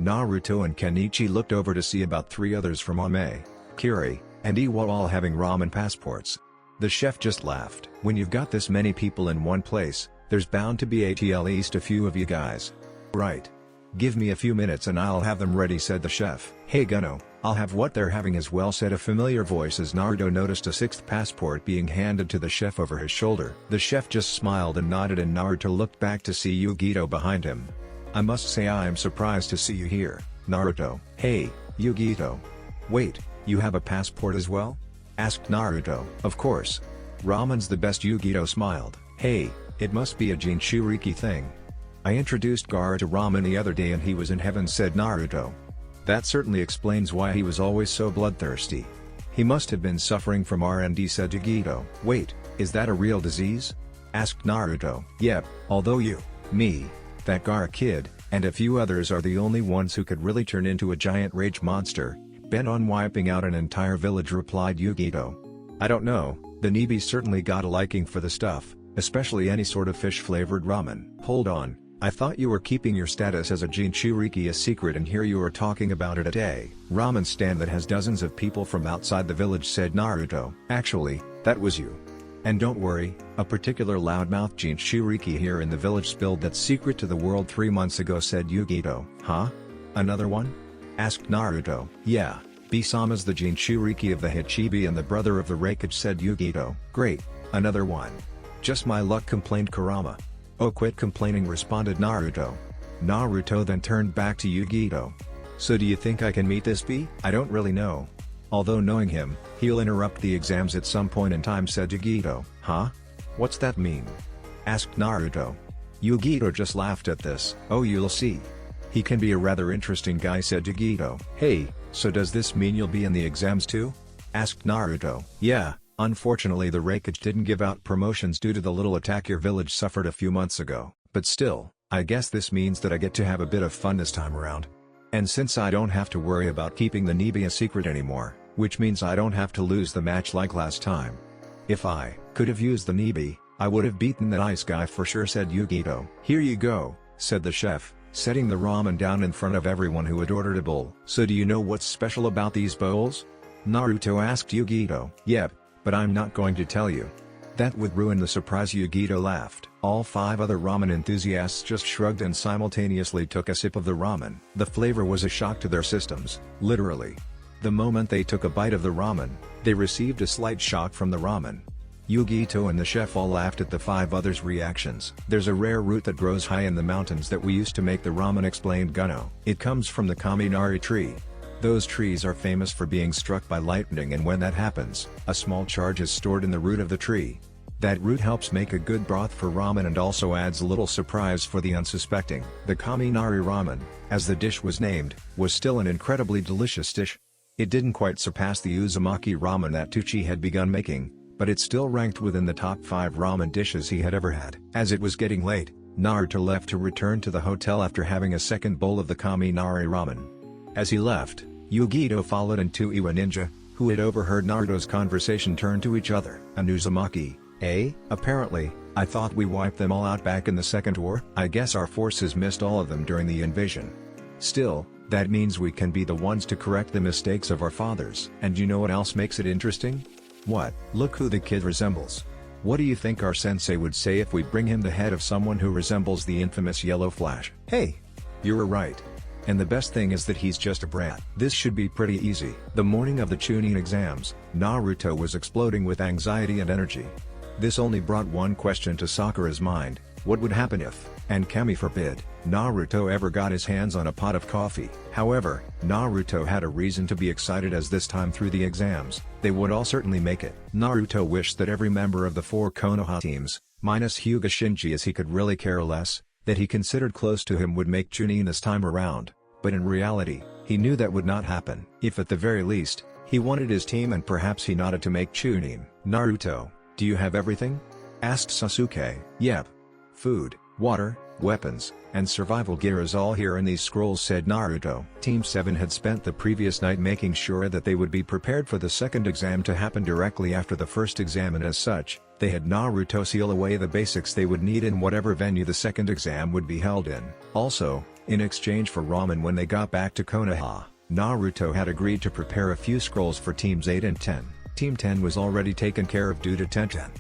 Naruto and Kenichi looked over to see about 3 others from Ame, Kiri, and Iwa all having ramen passports. The chef just laughed. When you've got this many people in one place, there's bound to be at least a few of you guys. Right. Give me a few minutes and I'll have them ready, said the chef. Hey Gunno, I'll have what they're having as well, said a familiar voice as Naruto noticed a 6th passport being handed to the chef over his shoulder. The chef just smiled and nodded, and Naruto looked back to see Yugito behind him. I must say I'm surprised to see you here, Naruto. Hey, Yugito. Wait, you have a passport as well? Asked Naruto. Of course. Ramen's the best, Yugito smiled. Hey, it must be a Jinchuriki thing. I introduced Gaara to ramen the other day and he was in heaven, said Naruto. That certainly explains why he was always so bloodthirsty. He must have been suffering from RND, said Yugito. Wait, is that a real disease? Asked Naruto. Yep, although you, me, that Gaara kid, and a few others are the only ones who could really turn into a giant rage monster, bent on wiping out an entire village, replied Yugito. I don't know, the Nibis certainly got a liking for the stuff, especially any sort of fish-flavored ramen. Hold on. I thought you were keeping your status as a Jinchuriki a secret, and here you are talking about it at a ramen stand that has dozens of people from outside the village, said Naruto. Actually, that was you. And don't worry, a particular loudmouth Jinchuriki here in the village spilled that secret to the world 3 months ago, said Yugito. Huh? Another one? Asked Naruto. Yeah, Bisama's the Jinchuriki of the Hichibi and the brother of the Raikage, said Yugito. Great, another one. Just my luck, complained Kurama. Oh, quit complaining, responded Naruto. Naruto then turned back to Yugito. So do you think I can meet this B? I don't really know. Although knowing him, he'll interrupt the exams at some point in time, said Yugito. Huh? What's that mean? Asked Naruto. Yugito just laughed at this. Oh, you'll see. He can be a rather interesting guy, said Yugito. Hey, so does this mean you'll be in the exams too? Asked Naruto. Yeah. Unfortunately, the Raikage didn't give out promotions due to the little attack your village suffered a few months ago, but still, I guess this means that I get to have a bit of fun this time around. And since I don't have to worry about keeping the Nibi a secret anymore, which means I don't have to lose the match like last time. If I could have used the Nibi, I would have beaten that ice guy for sure, said Yugito. Here you go, said the chef, setting the ramen down in front of everyone who had ordered a bowl. "So do you know what's special about these bowls?" Naruto asked Yugito. "Yep, but I'm not going to tell you." "That would ruin the surprise." Yugito laughed. All 5 other ramen enthusiasts just shrugged and simultaneously took a sip of the ramen. The flavor was a shock to their systems, literally. The moment they took a bite of the ramen, they received a slight shock from the ramen. Yugito and the chef all laughed at the 5 others' reactions. "There's a rare root that grows high in the mountains that we used to make the ramen," explained Gunno. "It comes from the Kaminari tree. Those trees are famous for being struck by lightning, and when that happens, a small charge is stored in the root of the tree. That root helps make a good broth for ramen and also adds a little surprise for the unsuspecting." The Kaminari ramen, as the dish was named, was still an incredibly delicious dish. It didn't quite surpass the Uzumaki ramen that Tucci had begun making, but it still ranked within the top 5 ramen dishes he had ever had. As it was getting late, Naruto left to return to the hotel after having a second bowl of the Kaminari ramen. As he left, Yugito followed, and 2 Iwa ninja, who had overheard Naruto's conversation, turned to each other. "An Uzumaki, eh? Apparently, I thought we wiped them all out back in the Second War. I guess our forces missed all of them during the invasion. Still, that means we can be the ones to correct the mistakes of our fathers." "And you know what else makes it interesting?" "What?" "Look who the kid resembles. What do you think our sensei would say if we bring him the head of someone who resembles the infamous Yellow Flash?" "Hey! You're right. And the best thing is that he's just a brat." This should be pretty easy. The morning of the Chunin exams, Naruto was exploding with anxiety and energy. This only brought one question to Sakura's mind: what would happen if, and Kami forbid, Naruto ever got his hands on a pot of coffee? However, Naruto had a reason to be excited, as this time through the exams, they would all certainly make it. Naruto wished that every member of the 4 Konoha teams, minus Hyuga Shinji as he could really care less, that he considered close to him would make Chunin this time around, but in reality, he knew that would not happen. If at the very least, he wanted his team, and perhaps he nodded to make Chunin. "Naruto, do you have everything?" asked Sasuke. "Yep. Food, water, weapons, and survival gear is all here in these scrolls," said Naruto. Team 7 had spent the previous night making sure that they would be prepared for the second exam to happen directly after the first exam, and as such, they had Naruto seal away the basics they would need in whatever venue the second exam would be held in. Also, in exchange for ramen when they got back to Konoha, Naruto had agreed to prepare a few scrolls for Teams 8 and 10. Team 10 was already taken care of due to Tenten.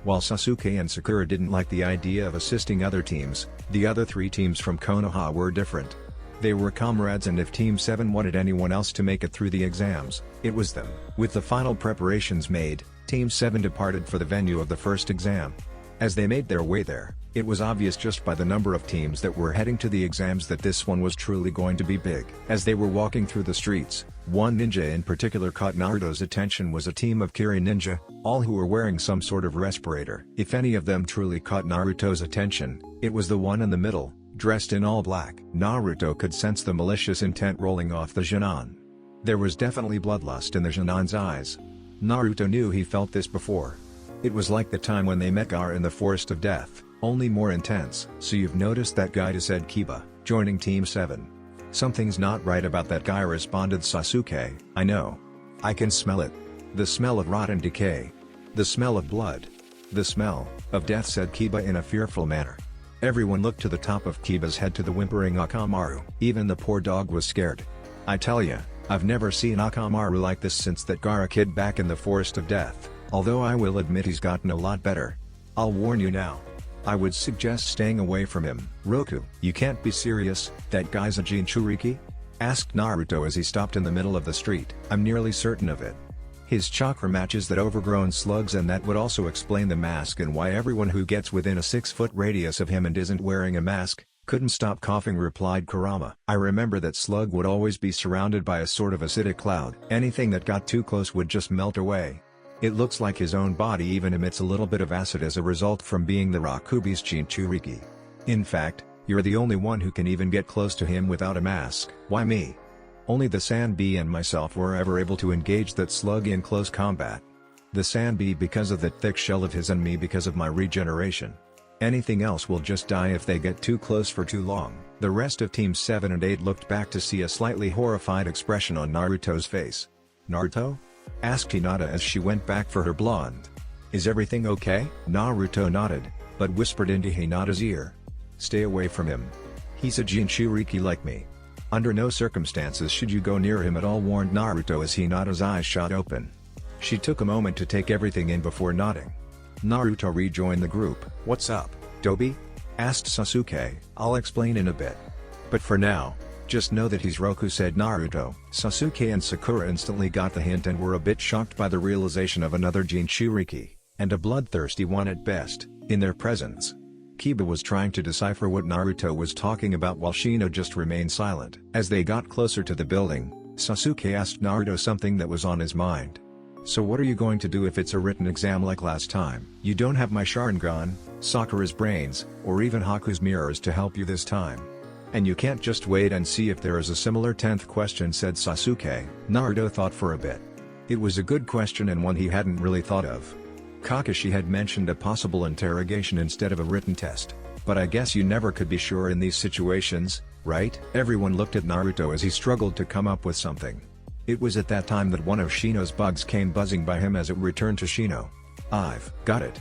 While Sasuke and Sakura didn't like the idea of assisting other teams, the other 3 teams from Konoha were different. They were comrades, and if Team 7 wanted anyone else to make it through the exams, it was them. With the final preparations made, Team 7 departed for the venue of the first exam. As they made their way there, it was obvious just by the number of teams that were heading to the exams that this one was truly going to be big. As they were walking through the streets, one ninja in particular caught Naruto's attention. Was a team of Kiri ninja, all who were wearing some sort of respirator. If any of them truly caught Naruto's attention, it was the one in the middle, dressed in all black. Naruto could sense the malicious intent rolling off the Genin. There was definitely bloodlust in the Genin's eyes. Naruto knew he felt this before. It was like the time when they met Gaara in the Forest of Death, only more intense. "So you've noticed that guy," said Kiba, joining Team 7. "Something's not right about that guy," responded Sasuke. "I know. I can smell it. The smell of rot and decay. The smell of blood. The smell of death," said Kiba in a fearful manner. Everyone looked to the top of Kiba's head, to the whimpering Akamaru. Even the poor dog was scared. "I tell ya, I've never seen Akamaru like this since that Gaara kid back in the Forest of Death. Although I will admit he's gotten a lot better. I'll warn you now. I would suggest staying away from him." "Roku, you can't be serious. That guy's a Jinchuriki?" asked Naruto as he stopped in the middle of the street. "I'm nearly certain of it. His chakra matches that overgrown slugs, and that would also explain the mask and why everyone who gets within a 6-foot radius of him and isn't wearing a mask couldn't stop coughing," replied Kurama. "I remember that slug would always be surrounded by a sort of acidic cloud. Anything that got too close would just melt away. It looks like his own body even emits a little bit of acid as a result from being the Rakubi's Jinchuriki. In fact, you're the only one who can even get close to him without a mask." "Why me? Only the Sanbi and myself were ever able to engage that slug in close combat. The Sanbi because of that thick shell of his, and me because of my regeneration. Anything else will just die if they get too close for too long." The rest of Teams 7 and 8 looked back to see a slightly horrified expression on Naruto's face. "Naruto?" asked Hinata as she went back for her blonde. "Is everything okay?" Naruto nodded, but whispered into Hinata's ear. "Stay away from him. He's a Jinchuriki like me. Under no circumstances should you go near him at all, warned Naruto as Hinata's eyes shot open. She took a moment to take everything in before nodding. Naruto rejoined the group. "What's up, Dobi?" asked Sasuke. "I'll explain in a bit. But for now, just know that he's Roku," said Naruto. Sasuke and Sakura instantly got the hint and were a bit shocked by the realization of another Jinchuriki, and a bloodthirsty one at best, in their presence. Kiba was trying to decipher what Naruto was talking about while Shino just remained silent. As they got closer to the building, Sasuke asked Naruto something that was on his mind. "So what are you going to do if it's a written exam like last time? You don't have my Sharingan, Sakura's brains, or even Haku's mirrors to help you this time. And you can't just wait and see if there is a similar 10th question," said Sasuke. Naruto thought for a bit. It was a good question and one he hadn't really thought of. Kakashi had mentioned a possible interrogation instead of a written test, but I guess you never could be sure in these situations, right? Everyone looked at Naruto as he struggled to come up with something. It was at that time that one of Shino's bugs came buzzing by him as it returned to Shino. "I've got it.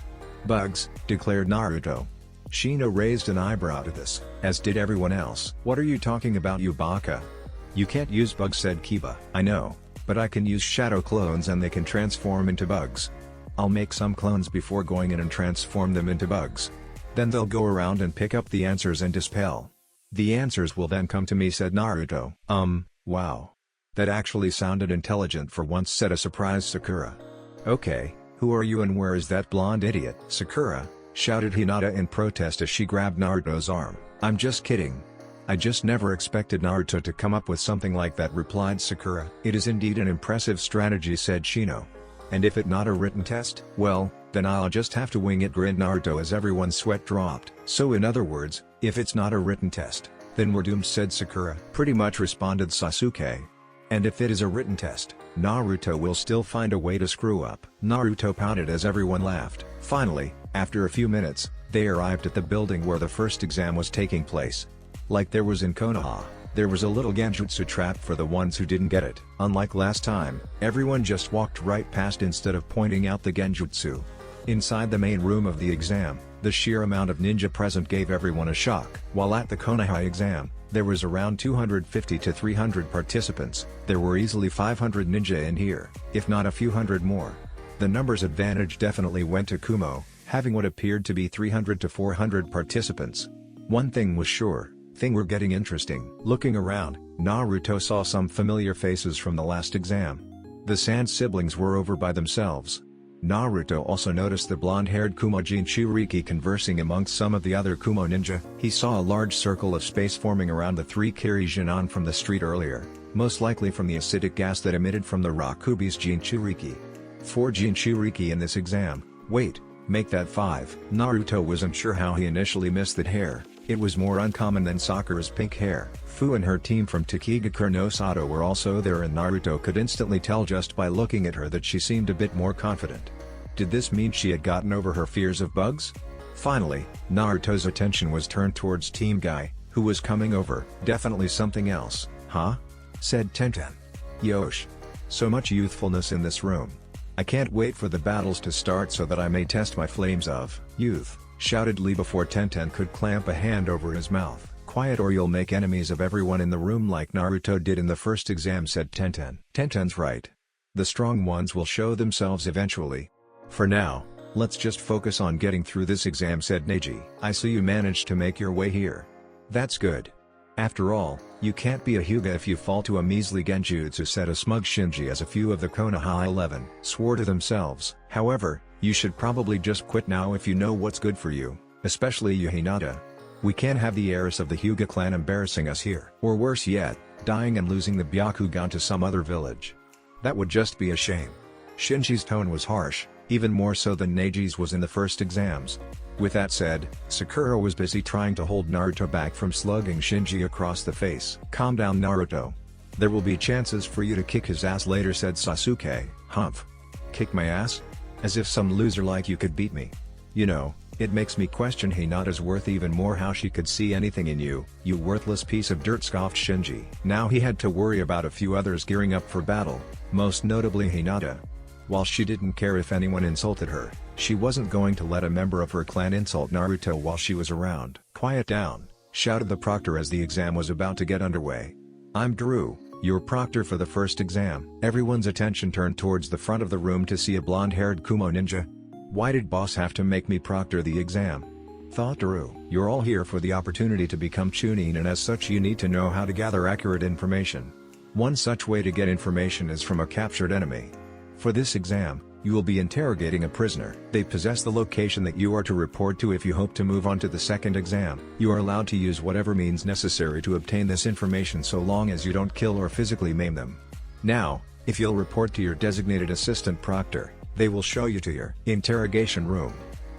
Bugs," declared Naruto. Shino raised an eyebrow to this, as did everyone else. "What are you talking about, you baka?" "You can't use bugs," said Kiba. "I know, but I can use shadow clones and they can transform into bugs. I'll make some clones before going in and transform them into bugs. Then they'll go around and pick up the answers and dispel. The answers will then come to me," said Naruto. Wow. That actually sounded intelligent for once," said a surprised Sakura. "Okay, who are you and where is that blonde idiot?" "Sakura," shouted Hinata in protest as she grabbed Naruto's arm. "I'm just kidding. I just never expected Naruto to come up with something like that," replied Sakura. "It is indeed an impressive strategy," said Shino. "And if it not a written test? Well, then I'll just have to wing it," grinned Naruto as everyone's sweat dropped. "So in other words, if it's not a written test, then we're doomed," said Sakura. "Pretty much," responded Sasuke. "And if it is a written test, Naruto will still find a way to screw up." Naruto pouted as everyone laughed. Finally, after a few minutes, they arrived at the building where the first exam was taking place. Like there was in Konoha, there was a little genjutsu trap for the ones who didn't get it. Unlike last time, everyone just walked right past instead of pointing out the genjutsu. Inside the main room of the exam, the sheer amount of ninja present gave everyone a shock. While at the Konoha exam, there was around 250 to 300 participants, there were easily 500 ninja in here, if not a few hundred more. The numbers advantage definitely went to Kumo, having what appeared to be 300 to 400 participants. One thing was sure, things were getting interesting. Looking around, Naruto saw some familiar faces from the last exam. The Sand siblings were over by themselves. Naruto also noticed the blonde-haired Kumo Jinchuriki conversing amongst some of the other Kumo ninja. He saw a large circle of space forming around the 3 Kirijin from the street earlier, most likely from the acidic gas that emitted from the Rakubi's Jinchuriki. 4 Jinchuriki in this exam. Wait, make that 5. Naruto wasn't sure how he initially missed that hair. It was more uncommon than Sakura's pink hair. Fu and her team from Takigakure no Sato were also there, and Naruto could instantly tell just by looking at her that she seemed a bit more confident. Did this mean she had gotten over her fears of bugs? Finally, Naruto's attention was turned towards Team Guy, who was coming over. "Definitely something else, huh?" said Tenten. "Yosh. So much youthfulness in this room. I can't wait for the battles to start so that I may test my flames of youth," shouted Lee before Tenten could clamp a hand over his mouth. "Quiet or you'll make enemies of everyone in the room like Naruto did in the first exam," said Tenten. "Tenten's right. The strong ones will show themselves eventually. For now, let's just focus on getting through this exam," said Neji. "I see you managed to make your way here. That's good. After all, you can't be a Hyuga if you fall to a measly genjutsu," said a smug Shinji as a few of the Konoha 11 swore to themselves. "However, you should probably just quit now if you know what's good for you, especially you Hinata. We can't have the heiress of the Hyuga clan embarrassing us here. Or worse yet, dying and losing the Byakugan to some other village. That would just be a shame." Shinji's tone was harsh, even more so than Neji's was in the first exams. With that said, Sakura was busy trying to hold Naruto back from slugging Shinji across the face. "Calm down, Naruto. There will be chances for you to kick his ass later," said Sasuke. "Humph. Kick my ass? As if some loser like you could beat me. You know, it makes me question Hinata's worth even more. How she could see anything in you, you worthless piece of dirt," scoffed Shinji. Now he had to worry about a few others gearing up for battle, most notably Hinata. While she didn't care if anyone insulted her, she wasn't going to let a member of her clan insult Naruto while she was around. "Quiet down," shouted the proctor as the exam was about to get underway. "I'm Drew, your proctor for the first exam." Everyone's attention turned towards the front of the room to see a blonde-haired Kumo ninja. "Why did boss have to make me proctor the exam?" thought Drew. "You're all here for the opportunity to become Chunin, and as such you need to know how to gather accurate information. One such way to get information is from a captured enemy. For this exam, you will be interrogating a prisoner. They possess the location that you are to report to if you hope to move on to the second exam. You are allowed to use whatever means necessary to obtain this information so long as you don't kill or physically maim them. Now, if you'll report to your designated assistant proctor, they will show you to your interrogation room."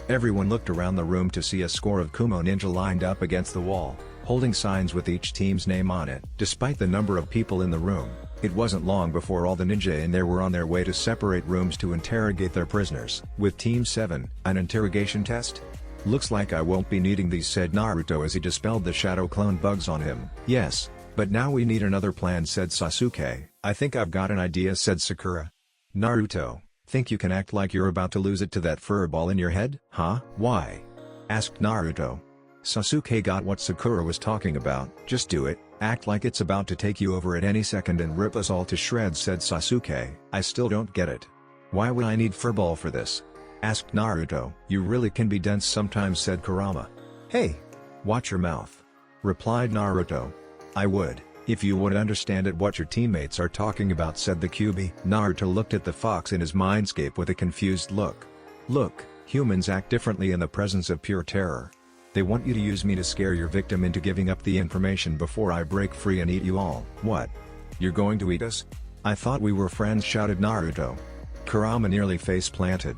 Everyone looked around the room to see a score of Kumo ninja lined up against the wall, holding signs with each team's name on it. Despite the number of people in the room, it wasn't long before all the ninja in there were on their way to separate rooms to interrogate their prisoners. "With Team 7, an interrogation test? Looks like I won't be needing these," said Naruto as he dispelled the shadow clone bugs on him. "Yes, but now we need another plan," said Sasuke. "I think I've got an idea," said Sakura. "Naruto, think you can act like you're about to lose it to that furball in your head?" "Huh? Why?" asked Naruto. Sasuke got what Sakura was talking about. "Just do it, act like it's about to take you over at any second and rip us all to shreds," said Sasuke. "I still don't get it. Why would I need furball for this?" asked Naruto. "You really can be dense sometimes," said Kurama. "Hey! Watch your mouth," replied Naruto. "I would, if you would understand it what your teammates are talking about," said the Kyuubi. Naruto looked at the fox in his mindscape with a confused look. "Look, humans act differently in the presence of pure terror. They want you to use me to scare your victim into giving up the information before I break free and eat you all." "What? You're going to eat us? I thought we were friends," shouted Naruto. Kurama nearly face-planted.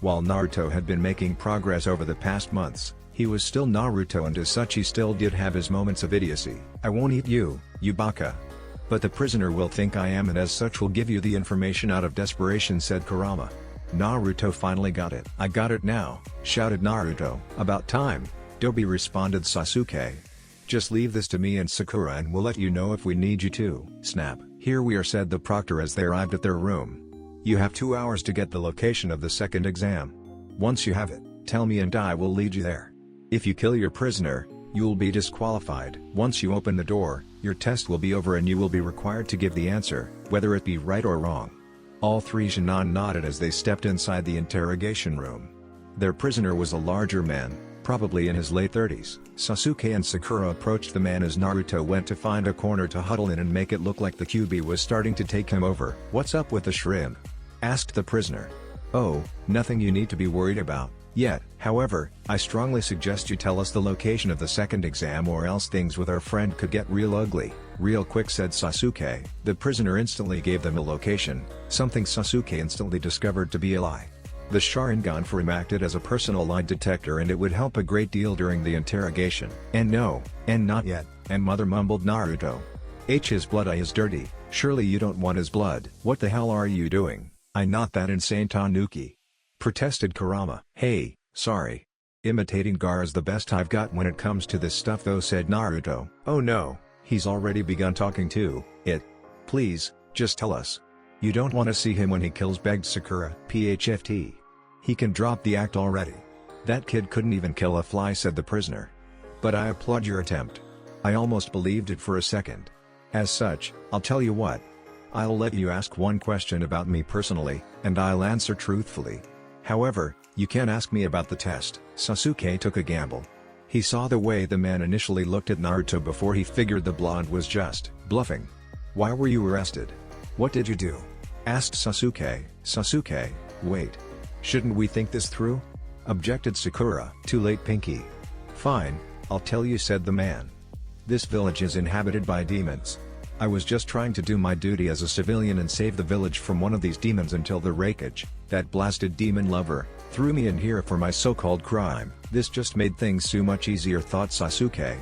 While Naruto had been making progress over the past months, he was still Naruto, and as such he still did have his moments of idiocy. "I won't eat you, you baka. But the prisoner will think I am, and as such will give you the information out of desperation," said Kurama. Naruto finally got it. "I got it now," shouted Naruto. "About time, Dobi," responded Sasuke. "Just leave this to me and Sakura and we'll let you know if we need you to." "Snap. Here we are," said the proctor as they arrived at their room. "You have 2 hours to get the location of the second exam. Once you have it, tell me and I will lead you there. If you kill your prisoner, you will be disqualified. Once you open the door, your test will be over and you will be required to give the answer, whether it be right or wrong." All three Shinin nodded as they stepped inside the interrogation room. Their prisoner was a larger man, probably in his late 30s. Sasuke and Sakura approached the man as Naruto went to find a corner to huddle in and make it look like the Kyuubi was starting to take him over. "What's up with the shrimp?" asked the prisoner. "Oh, nothing you need to be worried about yet. However, I strongly suggest you tell us the location of the second exam or else things with our friend could get real ugly, real quick," said Sasuke. The prisoner instantly gave them a location, something Sasuke instantly discovered to be a lie. The Sharingan for him acted as a personal lie detector and it would help a great deal during the interrogation. "And no, and not yet, and mother," mumbled Naruto. "His blood is dirty, surely you don't want his blood." "What the hell are you doing? I'm not that insane, Tanuki," protested Kurama. "Hey, sorry. Imitating Gaara's the best I've got when it comes to this stuff though," said Naruto. "Oh no, he's already begun talking to it. Please, just tell us. You don't want to see him when he kills," begged Sakura. "PHFT. He can drop the act already. That kid couldn't even kill a fly," said the prisoner. "But I applaud your attempt. I almost believed it for a second. As such, I'll tell you what. I'll let you ask one question about me personally, and I'll answer truthfully. However, you can't ask me about the test." Sasuke took a gamble. He saw the way the man initially looked at Naruto before he figured the blonde was just bluffing. "Why were you arrested? What did you do?" asked Sasuke. "Sasuke, wait. Shouldn't we think this through?" objected Sakura. "Too late, Pinky." "Fine, I'll tell you," said the man. "This village is inhabited by demons. I was just trying to do my duty as a civilian and save the village from one of these demons until the Raikage, that blasted demon lover, threw me in here for my so-called crime. This just made things so much easier," thought Sasuke.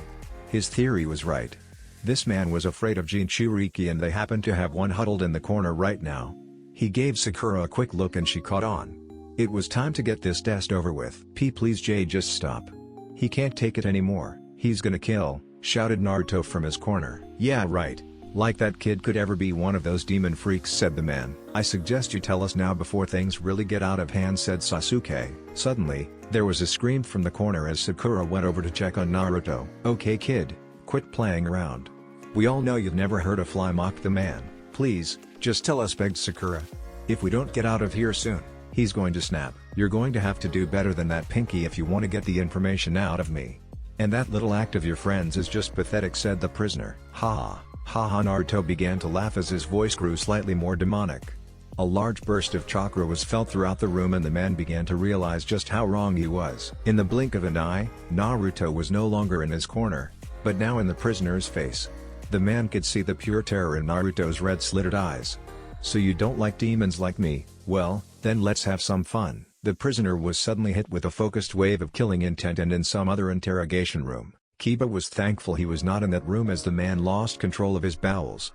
His theory was right. This man was afraid of Jinchuriki and they happened to have one huddled in the corner right now. He gave Sakura a quick look and she caught on. It was time to get this test over with. Please Jay, just stop. He can't take it anymore. He's gonna kill," shouted Naruto from his corner. "Yeah right. Like that kid could ever be one of those demon freaks, said the man. I suggest you tell us now before things really get out of hand, said Sasuke. Suddenly, there was a scream from the corner as Sakura went over to check on Naruto. Okay kid, quit playing around. We all know you've never heard a fly, mocked the man. Please, just tell us, begged Sakura. If we don't get out of here soon, he's going to snap. You're going to have to do better than that, Pinky, if you want to get the information out of me. And that little act of your friends is just pathetic, said the prisoner. Ha ha, Naruto began to laugh as his voice grew slightly more demonic. A large burst of chakra was felt throughout the room and the man began to realize just how wrong he was. In the blink of an eye, Naruto was no longer in his corner, but now in the prisoner's face. The man could see the pure terror in Naruto's red-slitted eyes. So you don't like demons like me? Well, then let's have some fun. The prisoner was suddenly hit with a focused wave of killing intent, and in some other interrogation room, Kiba was thankful he was not in that room as the man lost control of his bowels.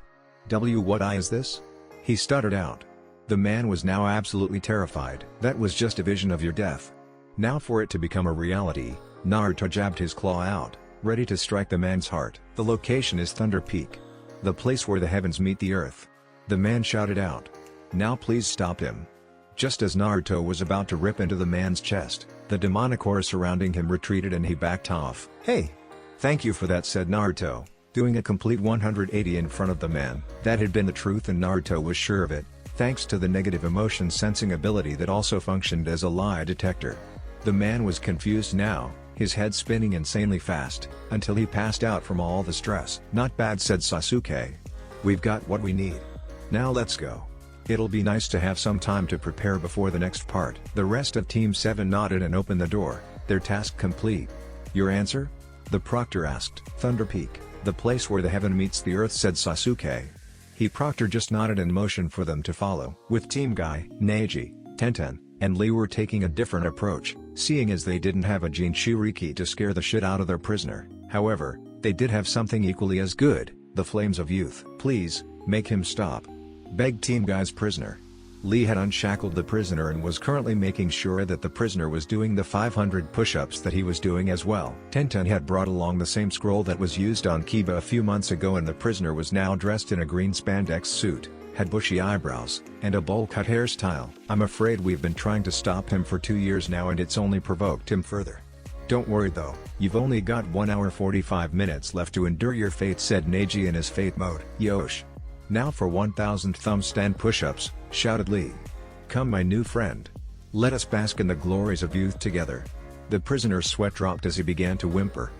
What eye is this? He stuttered out. The man was now absolutely terrified. That was just a vision of your death. Now for it to become a reality, Naruto jabbed his claw out, ready to strike the man's heart. The location is Thunder Peak. The place where the heavens meet the earth. The man shouted out. Now please stop him. Just as Naruto was about to rip into the man's chest, the demonic aura surrounding him retreated and he backed off. Hey! Thank you for that, said Naruto, doing a complete 180 in front of the man. That had been the truth and Naruto was sure of it, thanks to the negative emotion sensing ability that also functioned as a lie detector. The man was confused now, his head spinning insanely fast, until he passed out from all the stress. Not bad, said Sasuke. We've got what we need. Now let's go. It'll be nice to have some time to prepare before the next part. The rest of Team 7 nodded and opened the door, their task complete. Your answer? The proctor asked. Thunder Peak, the place where the heaven meets the earth, said Sasuke. Proctor just nodded in motion for them to follow. With Team Guy, Neji, Tenten, and Lee were taking a different approach, seeing as they didn't have a Jinchuriki to scare the shit out of their prisoner. However, they did have something equally as good, the flames of youth. Please, make him stop, begged Team Guy's prisoner. Lee had unshackled the prisoner and was currently making sure that the prisoner was doing the 500 push-ups that he was doing as well. Tenten had brought along the same scroll that was used on Kiba a few months ago, and the prisoner was now dressed in a green spandex suit, had bushy eyebrows, and a bowl-cut hairstyle. I'm afraid we've been trying to stop him for 2 years now and it's only provoked him further. Don't worry though, you've only got 1 hour 45 minutes left to endure your fate, said Neji in his fate mode. Yosh! Now for 1000 thumb stand push-ups, shouted Lee. Come my new friend. Let us bask in the glories of youth together. The prisoner's sweat dropped as he began to whimper.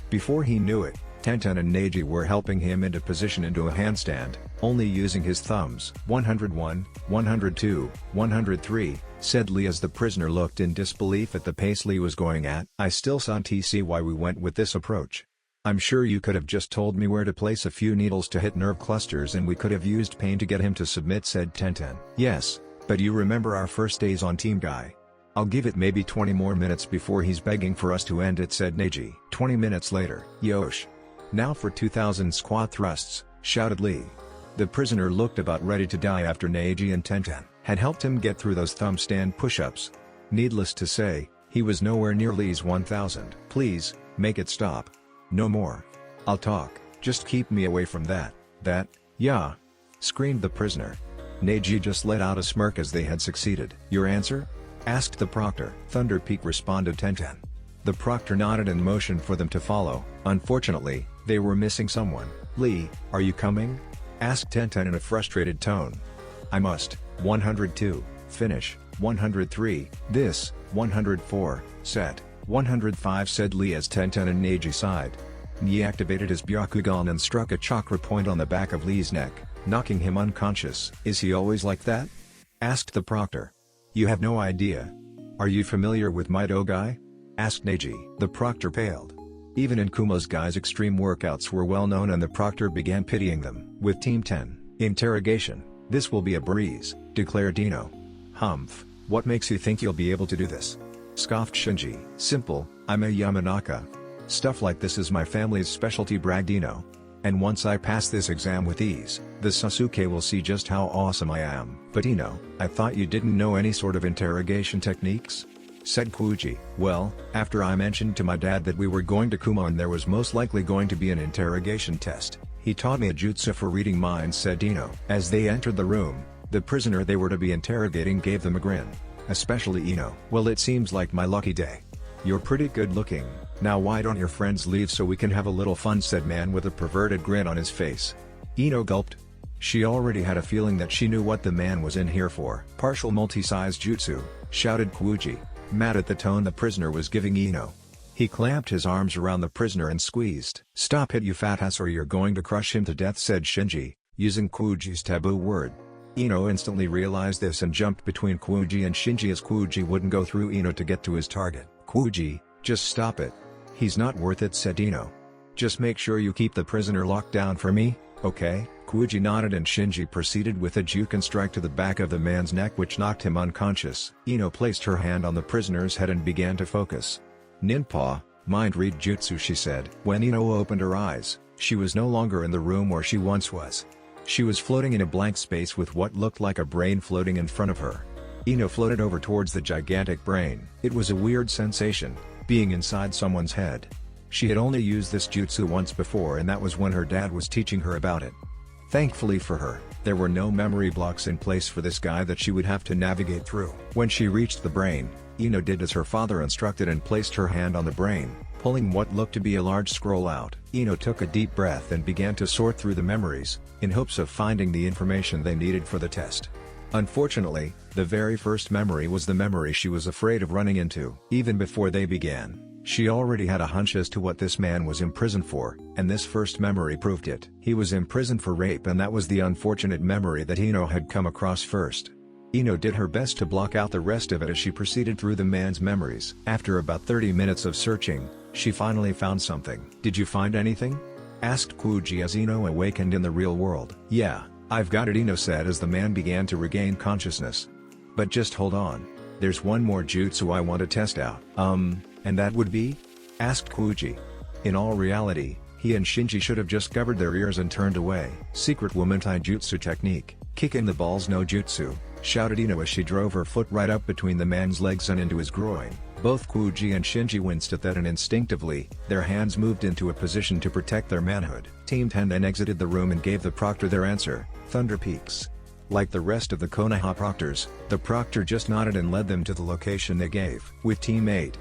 Before he knew it, Tenten and Neji were helping him into position into a handstand, only using his thumbs. 101, 102, 103, said Lee as the prisoner looked in disbelief at the pace Lee was going at. I still can't see why we went with this approach. I'm sure you could have just told me where to place a few needles to hit nerve clusters and we could have used pain to get him to submit, said Tenten. Yes, but you remember our first days on Team Guy. I'll give it maybe 20 more minutes before he's begging for us to end it, said Neji. 20 minutes later. Yosh! Now for 2000 squat thrusts, shouted Lee. The prisoner looked about ready to die after Neji and Tenten had helped him get through those thumb stand push-ups. Needless to say, he was nowhere near Lee's 1000. Please, make it stop. No more. I'll talk, just keep me away from that, yeah, screamed the prisoner. Neji just let out a smirk as they had succeeded. Your answer? Asked the proctor. Thunder Peak, responded Tenten. The proctor nodded and motioned for them to follow. Unfortunately, they were missing someone. Lee, are you coming? Asked Tenten in a frustrated tone. I must. 102, finish. 103, this. 104, set. 105, said Lee as Tenten and Neji sighed. Ni activated his Byakugan and struck a chakra point on the back of Lee's neck, knocking him unconscious. Is he always like that? Asked the proctor. You have no idea. Are you familiar with Mido Guy? Asked Neji. The proctor paled. Even in Kuma's Guy's extreme workouts were well known and the proctor began pitying them. With Team 10, interrogation, this will be a breeze, declared Dino. Humph, what makes you think you'll be able to do this? Scoffed Shinji. Simple, I'm a Yamanaka. Stuff like this is my family's specialty, bragged Ino. And once I pass this exam with ease, the Sasuke will see just how awesome I am. But Ino, I thought you didn't know any sort of interrogation techniques? Said Kuji. Well, after I mentioned to my dad that we were going to Kuma and there was most likely going to be an interrogation test, He taught me a jutsu for reading minds, said Ino. As they entered the room, the prisoner they were to be interrogating gave them a grin. Especially Ino. Well, it seems like my lucky day. You're pretty good looking. Now why don't your friends leave so we can have a little fun, said man with a perverted grin on his face. Ino gulped. She already had a feeling that she knew what the man was in here for. Partial multi-size jutsu, shouted Kuuji, mad at the tone the prisoner was giving Ino. He clamped his arms around the prisoner and squeezed. Stop it, you fat ass, or you're going to crush him to death, said Shinji, using Kuuji's taboo word. Ino instantly realized this and jumped between Kuuji and Shinji as Kuuji wouldn't go through Ino to get to his target. Kuuji, just stop it. He's not worth it, said Ino. Just make sure you keep the prisoner locked down for me, okay? Kuuji nodded and Shinji proceeded with a juken strike to the back of the man's neck which knocked him unconscious. Ino placed her hand on the prisoner's head and began to focus. Ninpa, mind read jutsu, she said. When Ino opened her eyes, she was no longer in the room where she once was. She was floating in a blank space with what looked like a brain floating in front of her. Ino floated over towards the gigantic brain. It was a weird sensation, being inside someone's head. She had only used this jutsu once before, and that was when her dad was teaching her about it. Thankfully for her, there were no memory blocks in place for this guy that she would have to navigate through. When she reached the brain, Ino did as her father instructed and placed her hand on the brain, pulling what looked to be a large scroll out. Ino took a deep breath and began to sort through the memories, in hopes of finding the information they needed for the test. Unfortunately, the very first memory was the memory she was afraid of running into. Even before they began, she already had a hunch as to what this man was imprisoned for, and this first memory proved it. He was imprisoned for rape, and that was the unfortunate memory that Ino had come across first. Ino did her best to block out the rest of it as she proceeded through the man's memories. After about 30 minutes of searching, she finally found something. Did you find anything? Asked Kuuji as Ino awakened in the real world. Yeah, I've got it, Ino said as the man began to regain consciousness. But just hold on. There's one more jutsu I want to test out. And that would be? Asked Kuuji. In all reality, he and Shinji should have just covered their ears and turned away. Secret woman taijutsu technique, kick in the balls no jutsu, shouted Ino as she drove her foot right up between the man's legs and into his groin. Both Kuuji and Shinji winced at that, and instinctively, their hands moved into a position to protect their manhood. Team 10 then exited the room and gave the proctor their answer, Thunder Peaks. Like the rest of the Konoha proctors, the proctor just nodded and led them to the location they gave. With Team 8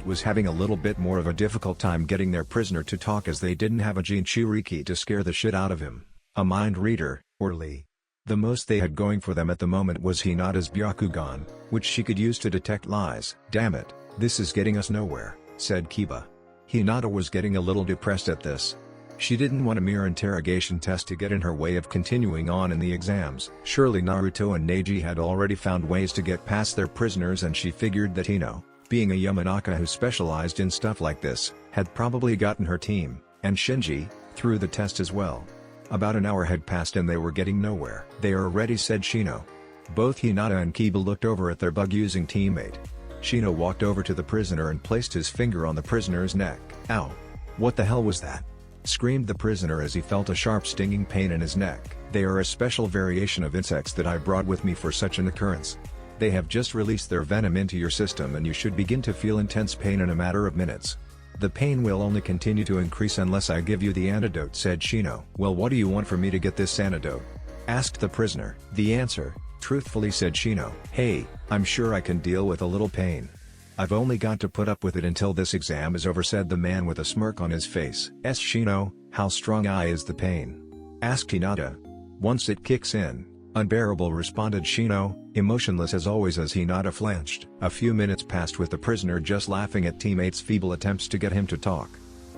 was having a little bit more of a difficult time getting their prisoner to talk as they didn't have a Jinchuriki to scare the shit out of him, a mind reader, or Lee. The most they had going for them at the moment was Hinata's Byakugan, which she could use to detect lies. Damn it, this is getting us nowhere, said Kiba. Hinata was getting a little depressed at this. She didn't want a mere interrogation test to get in her way of continuing on in the exams. Surely Naruto and Neji had already found ways to get past their prisoners, and she figured that Ino, being a Yamanaka who specialized in stuff like this, had probably gotten her team, and Shinji, through the test as well. About an hour had passed and they were getting nowhere. They are ready, said Shino. Both Hinata and Kiba looked over at their bug-using teammate. Shino walked over to the prisoner and placed his finger on the prisoner's neck. Ow! What the hell was that? Screamed the prisoner as he felt a sharp stinging pain in his neck. They are a special variation of insects that I brought with me for such an occurrence. They have just released their venom into your system and you should begin to feel intense pain in a matter of minutes. The pain will only continue to increase unless I give you the antidote, said Shino. Well, what do you want from me to get this antidote? Asked the prisoner. The answer, truthfully, said Shino. Hey, I'm sure I can deal with a little pain. I've only got to put up with it until this exam is over, said the man with a smirk on his face. Shino, how strong is the pain? Asked Hinata. Once it kicks in, unbearable, responded Shino, emotionless as always as Hinata flinched. A few minutes passed with the prisoner just laughing at teammates' feeble attempts to get him to talk.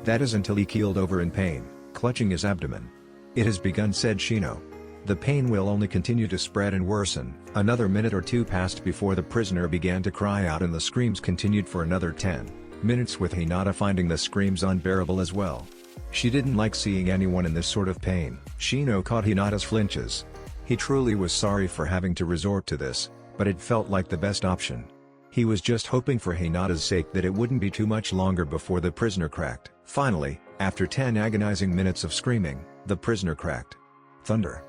That is until he keeled over in pain, clutching his abdomen. It has begun, said Shino. The pain will only continue to spread and worsen. Another minute or two passed before the prisoner began to cry out, and the screams continued for another 10 minutes, with Hinata finding the screams unbearable as well. She didn't like seeing anyone in this sort of pain. Shino caught Hinata's flinches. He truly was sorry for having to resort to this, but it felt like the best option. He was just hoping for Hinata's sake that it wouldn't be too much longer before the prisoner cracked. Finally, after 10 agonizing minutes of screaming, the prisoner cracked. Thunder,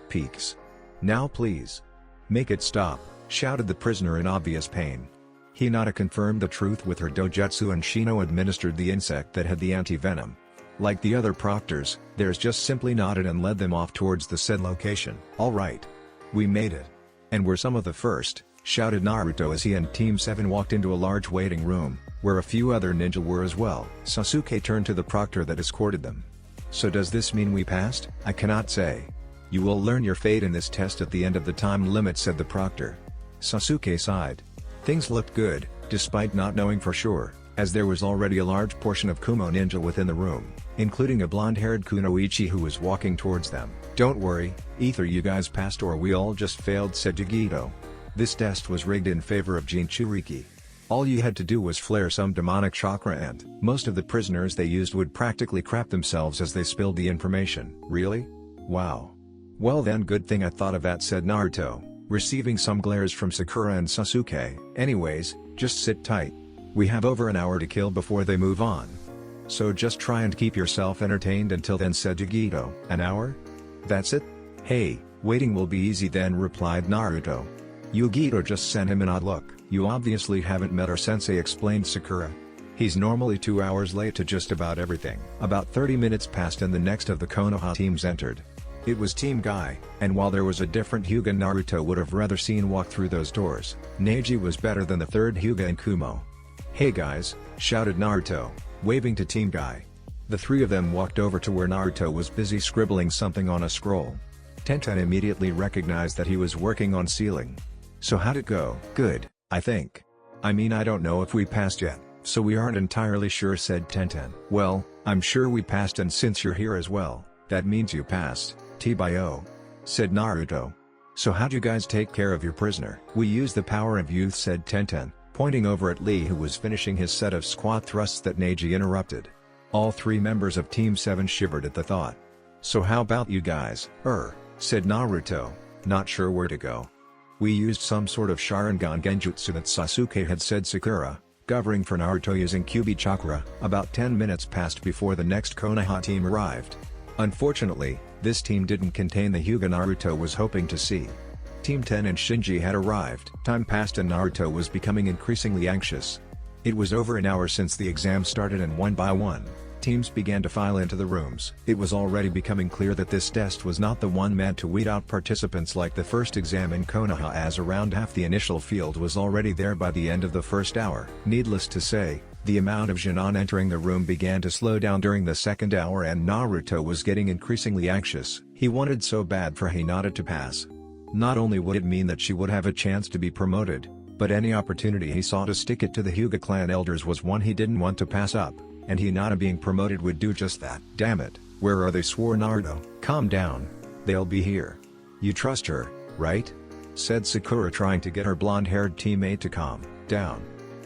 peaks. Now please. Make it stop, shouted the prisoner in obvious pain. Hinata confirmed the truth with her dojutsu and Shino administered the insect that had the anti-venom. Like the other proctors, theirs just simply nodded and led them off towards the said location. "Alright. We made it. And we're some of the first," shouted Naruto as he and Team 7 walked into a large waiting room, where a few other ninja were as well. Sasuke turned to the proctor that escorted them. "So does this mean we passed?" "I cannot say. You will learn your fate in this test at the end of the time limit," said the proctor. Sasuke sighed. Things looked good, despite not knowing for sure, as there was already a large portion of Kumo ninja within the room, including a blonde-haired kunoichi who was walking towards them. "Don't worry, either you guys passed or we all just failed," said Yagito. This test was rigged in favor of Jinchuriki. All you had to do was flare some demonic chakra and most of the prisoners they used would practically crap themselves as they spilled the information. "Really? Wow. Well then, good thing I thought of that," said Naruto, receiving some glares from Sakura and Sasuke. "Anyways, just sit tight. We have over an hour to kill before they move on. So just try and keep yourself entertained until then," said Yagito. "An hour? That's it? Hey, waiting will be easy then," replied Naruto. Yagito just sent him an odd look. "You obviously haven't met our sensei," explained Sakura. "He's normally 2 hours late to just about everything." About 30 minutes passed and the next of the Konoha teams entered. It was Team Guy, and while there was a different Hyuga Naruto would have rather seen walk through those doors, Neji was better than the third Hyuga in Kumo. "Hey guys," shouted Naruto, waving to Team Guy. The three of them walked over to where Naruto was busy scribbling something on a scroll. Tenten immediately recognized that he was working on sealing. "So how'd it go?" "Good, I think. I mean, I don't know if we passed yet, so we aren't entirely sure," said Tenten. "Well, I'm sure we passed, and since you're here as well, that means you passed, T-Bio," said Naruto. "So how'd you guys take care of your prisoner?" "We used the power of youth," said Tenten, pointing over at Lee who was finishing his set of squat thrusts that Neji interrupted. All three members of Team 7 shivered at the thought. "So how about you guys?" Said Naruto, not sure where to go. "We used some sort of Sharingan genjutsu that Sasuke had," said Sakura, covering for Naruto using Kyuubi chakra. About 10 minutes passed before the next Konoha team arrived. Unfortunately, this team didn't contain the Hyuga Naruto was hoping to see. Team 10 and Shinji had arrived. Time passed and Naruto was becoming increasingly anxious. It was over an hour since the exam started and one by one, teams began to file into the rooms. It was already becoming clear that this test was not the one meant to weed out participants like the first exam in Konoha, as around half the initial field was already there by the end of the first hour. Needless to say, the amount of Jinan entering the room began to slow down during the second hour and Naruto was getting increasingly anxious. He wanted so bad for Hinata to pass. Not only would it mean that she would have a chance to be promoted, but any opportunity he saw to stick it to the Hyuga clan elders was one he didn't want to pass up, and Hinata being promoted would do just that. "Damn it, where are they?" swore Naruto. "Calm down. They'll be here. You trust her, right?" said Sakura, trying to get her blonde-haired teammate to calm down.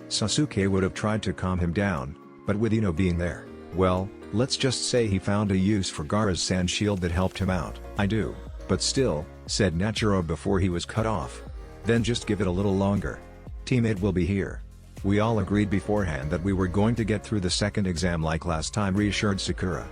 Sasuke would have tried to calm him down, but with Ino being there, well, let's just say he found a use for Gaara's sand shield that helped him out. "I do, but still," said Nachiro before he was cut off. "Then just give it a little longer. Teammate will be here. We all agreed beforehand that we were going to get through the second exam like last time," reassured Sakura.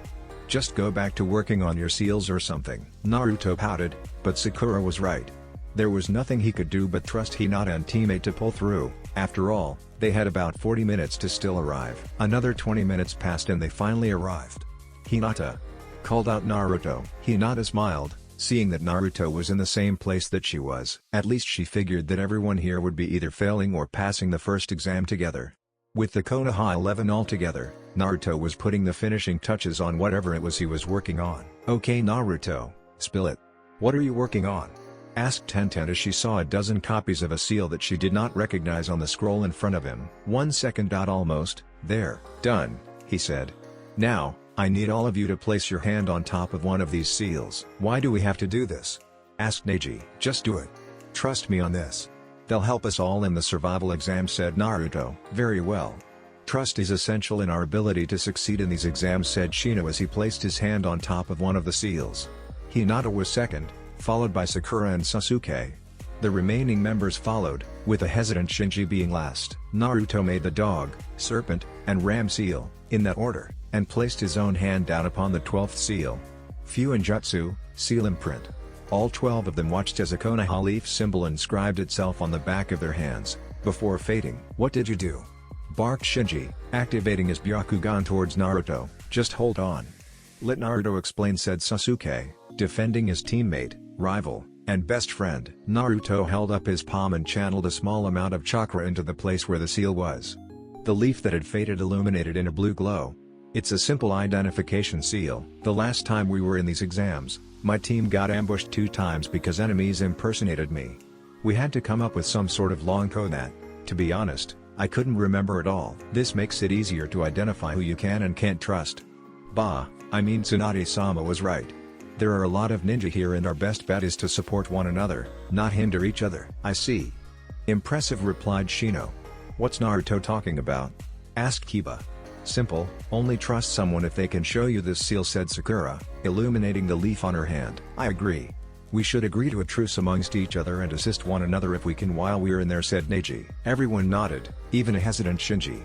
"Just go back to working on your seals or something." Naruto pouted, but Sakura was right. There was nothing he could do but trust Hinata and teammate to pull through. After all, they had about 40 minutes to still arrive. Another 20 minutes passed and they finally arrived. "Hinata!" called out Naruto. Hinata smiled, seeing that Naruto was in the same place that she was. At least she figured that everyone here would be either failing or passing the first exam together. With the Konoha 11 all together, Naruto was putting the finishing touches on whatever it was he was working on. "Okay Naruto, spill it. What are you working on?" asked Tenten as she saw a dozen copies of a seal that she did not recognize on the scroll in front of him. 1 second. Almost there. "Done," he said. "Now, I need all of you to place your hand on top of one of these seals." "Why do we have to do this?" asked Neji. "Just do it. Trust me on this. They'll help us all in the survival exam," said Naruto. "Very well. Trust is essential in our ability to succeed in these exams," said Shino as he placed his hand on top of one of the seals. Hinata was second, followed by Sakura and Sasuke. The remaining members followed, with a hesitant Shinji being last. Naruto made the dog, serpent, and ram seal, in that order, and placed his own hand down upon the 12th seal. Fuinjutsu, seal imprint. All 12 of them watched as a Konoha leaf symbol inscribed itself on the back of their hands, before fading. "What did you do?" barked Shinji, activating his Byakugan towards Naruto. Just hold on. Let Naruto explain, said Sasuke, defending his teammate, rival, and best friend. Naruto held up his palm and channeled a small amount of chakra into the place where the seal was. The leaf that had faded illuminated in a blue glow. It's a simple identification seal. The last time we were in these exams, my team got ambushed 2 times because enemies impersonated me. We had to come up with some sort of long code that, to be honest, I couldn't remember at all. This makes it easier to identify who you can and can't trust. Bah, I mean Tsunade-sama was right. There are a lot of ninja here and our best bet is to support one another, not hinder each other. I see. Impressive, replied Shino. What's Naruto talking about? Asked Kiba. Simple, only trust someone if they can show you this seal, said Sakura, illuminating the leaf on her hand. I agree. We should agree to a truce amongst each other and assist one another if we can while we're in there, said Neji. Everyone nodded, even a hesitant Shinji.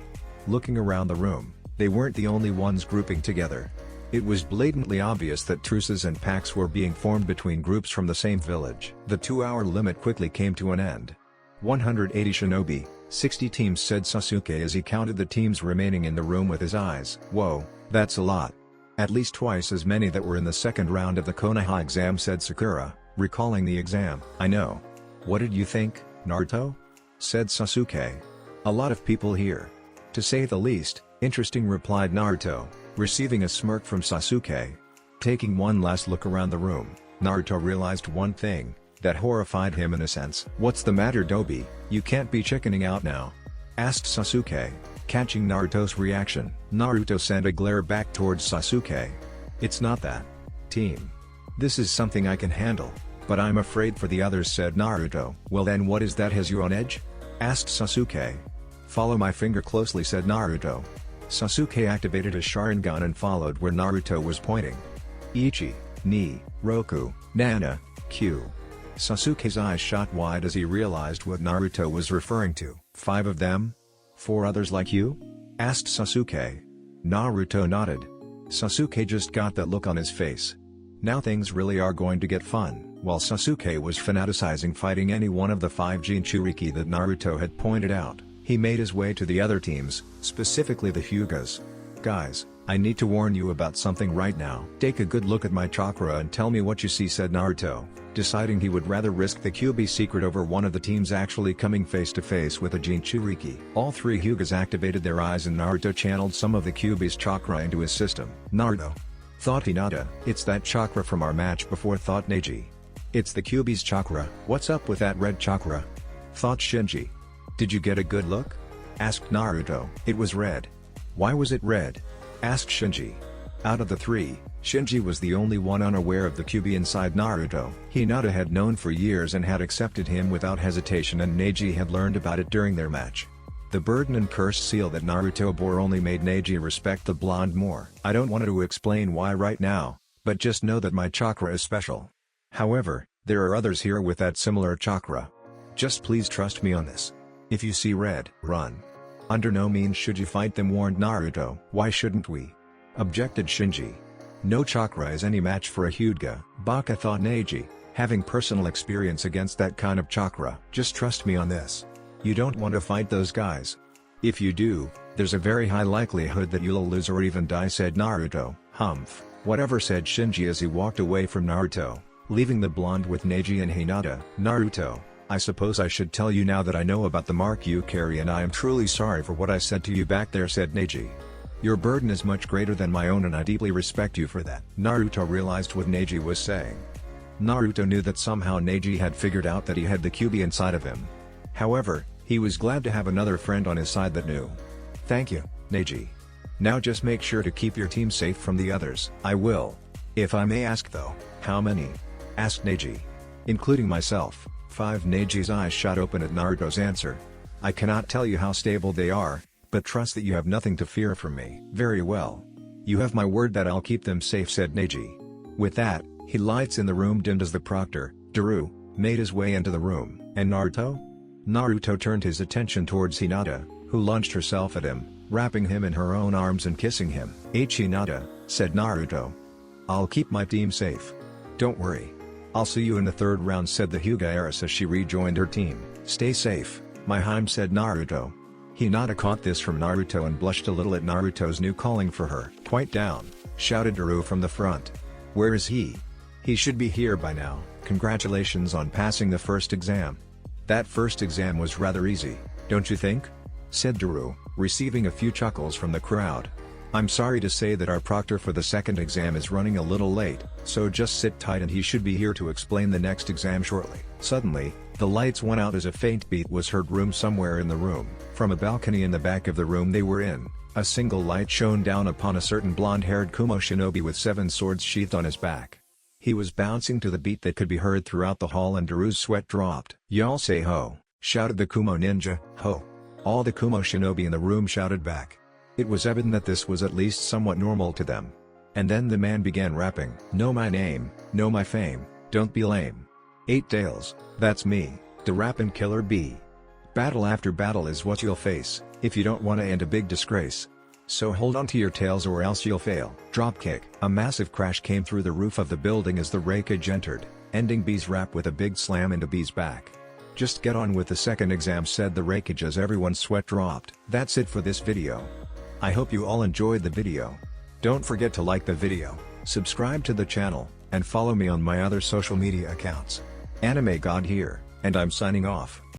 Looking around the room, they weren't the only ones grouping together. It was blatantly obvious that truces and pacts were being formed between groups from the same village. The 2-hour limit quickly came to an end. 180 shinobi, 60 teams, said Sasuke as he counted the teams remaining in the room with his eyes. Whoa, that's a lot. At least twice as many that were in the second round of the Konoha exam, said Sakura, recalling the exam. I know. What did you think, Naruto? Said Sasuke. A lot of people here. To say the least, interesting, replied Naruto, receiving a smirk from Sasuke. Taking one last look around the room, Naruto realized one thing that horrified him in a sense. What's the matter, Dobi? You can't be chickening out now? Asked Sasuke, catching Naruto's reaction. Naruto sent a glare back towards Sasuke. It's not that. Team. This is something I can handle, but I'm afraid for the others, said Naruto. Well then, what is that has you on edge? Asked Sasuke. Follow my finger closely, said Naruto. Sasuke activated his Sharingan and followed where Naruto was pointing. Ichi, Ni, Roku, Nana, Q. Sasuke's eyes shot wide as he realized what Naruto was referring to. 5 of them? 4 others like you? Asked Sasuke. Naruto nodded. Sasuke just got that look on his face. Now things really are going to get fun. While Sasuke was fanaticizing fighting any one of the 5 Jinchuriki that Naruto had pointed out, he made his way to the other teams, specifically the Hyugas. Guys, I need to warn you about something right now. Take a good look at my chakra and tell me what you see, said Naruto, deciding he would rather risk the Kyuubi secret over one of the teams actually coming face to face with a Jinchuriki. All 3 Hyugas activated their eyes and Naruto channeled some of the Kyuubi's chakra into his system. Naruto. Thought Hinata. It's that chakra from our match before, thought Neji. It's the Kyuubi's chakra. What's up with that red chakra? Thought Shinji. Did you get a good look? Asked Naruto. It was red. Why was it red? Asked Shinji. Out of the 3, Shinji was the only one unaware of the Kyuubi inside Naruto. Hinata had known for years and had accepted him without hesitation, and Neji had learned about it during their match. The burden and curse seal that Naruto bore only made Neji respect the blonde more. I don't want to explain why right now, but just know that my chakra is special. However, there are others here with that similar chakra. Just please trust me on this. If you see red, run. Under no means should you fight them, warned Naruto. Why shouldn't we? Objected Shinji. No chakra is any match for a Hyuga, Baka, thought Neji, having personal experience against that kind of chakra. Just trust me on this. You don't want to fight those guys. If you do, there's a very high likelihood that you'll lose or even die, said Naruto. Humph. Whatever, said Shinji as he walked away from Naruto, leaving the blonde with Neji and Hinata. Naruto, I suppose I should tell you now that I know about the mark you carry, and I am truly sorry for what I said to you back there, said Neji. Your burden is much greater than my own and I deeply respect you for that. Naruto realized what Neji was saying. Naruto knew that somehow Neji had figured out that he had the Kyuubi inside of him. However, he was glad to have another friend on his side that knew. Thank you, Neji. Now just make sure to keep your team safe from the others. I will. If I may ask though, how many? Asked Neji. Including myself. 5. Neji's eyes shot open at Naruto's answer. I cannot tell you how stable they are, but trust that you have nothing to fear from me. Very well. You have my word that I'll keep them safe, said Neji. With that, he lights in the room dimmed as the proctor, Daru, made his way into the room. And Naruto? Naruto turned his attention towards Hinata, who launched herself at him, wrapping him in her own arms and kissing him. Hinata, said Naruto. I'll keep my team safe. Don't worry. I'll see you in the 3rd round, said the Hyuga heiress as she rejoined her team. Stay safe, my Heim, said Naruto. Hinata caught this from Naruto and blushed a little at Naruto's new calling for her. "Quiet down," shouted Daru from the front. "Where is he? He should be here by now. Congratulations on passing the first exam." "That first exam was rather easy, don't you think?" said Daru, receiving a few chuckles from the crowd. "I'm sorry to say that our proctor for the second exam is running a little late, so just sit tight and he should be here to explain the next exam shortly." Suddenly, the lights went out as a faint beat was heard somewhere in the room. From a balcony in the back of the room they were in, a single light shone down upon a certain blonde-haired Kumo shinobi with 7 swords sheathed on his back. He was bouncing to the beat that could be heard throughout the hall and Daru's sweat dropped. "Y'all say ho," shouted the Kumo ninja. "Ho." All the Kumo shinobi in the room shouted back. It was evident that this was at least somewhat normal to them. And then the man began rapping. "Know my name, know my fame, don't be lame. 8 tails, that's me, the rappin' killer bee. Battle after battle is what you'll face, if you don't wanna end a big disgrace. So hold on to your tails or else you'll fail." Dropkick. A massive crash came through the roof of the building as the Raikage entered, ending B's rap with a big slam into B's back. "Just get on with the second exam," said the Raikage as everyone's sweat dropped. That's it for this video. I hope you all enjoyed the video. Don't forget to like the video, subscribe to the channel, and follow me on my other social media accounts. Anime God here, and I'm signing off.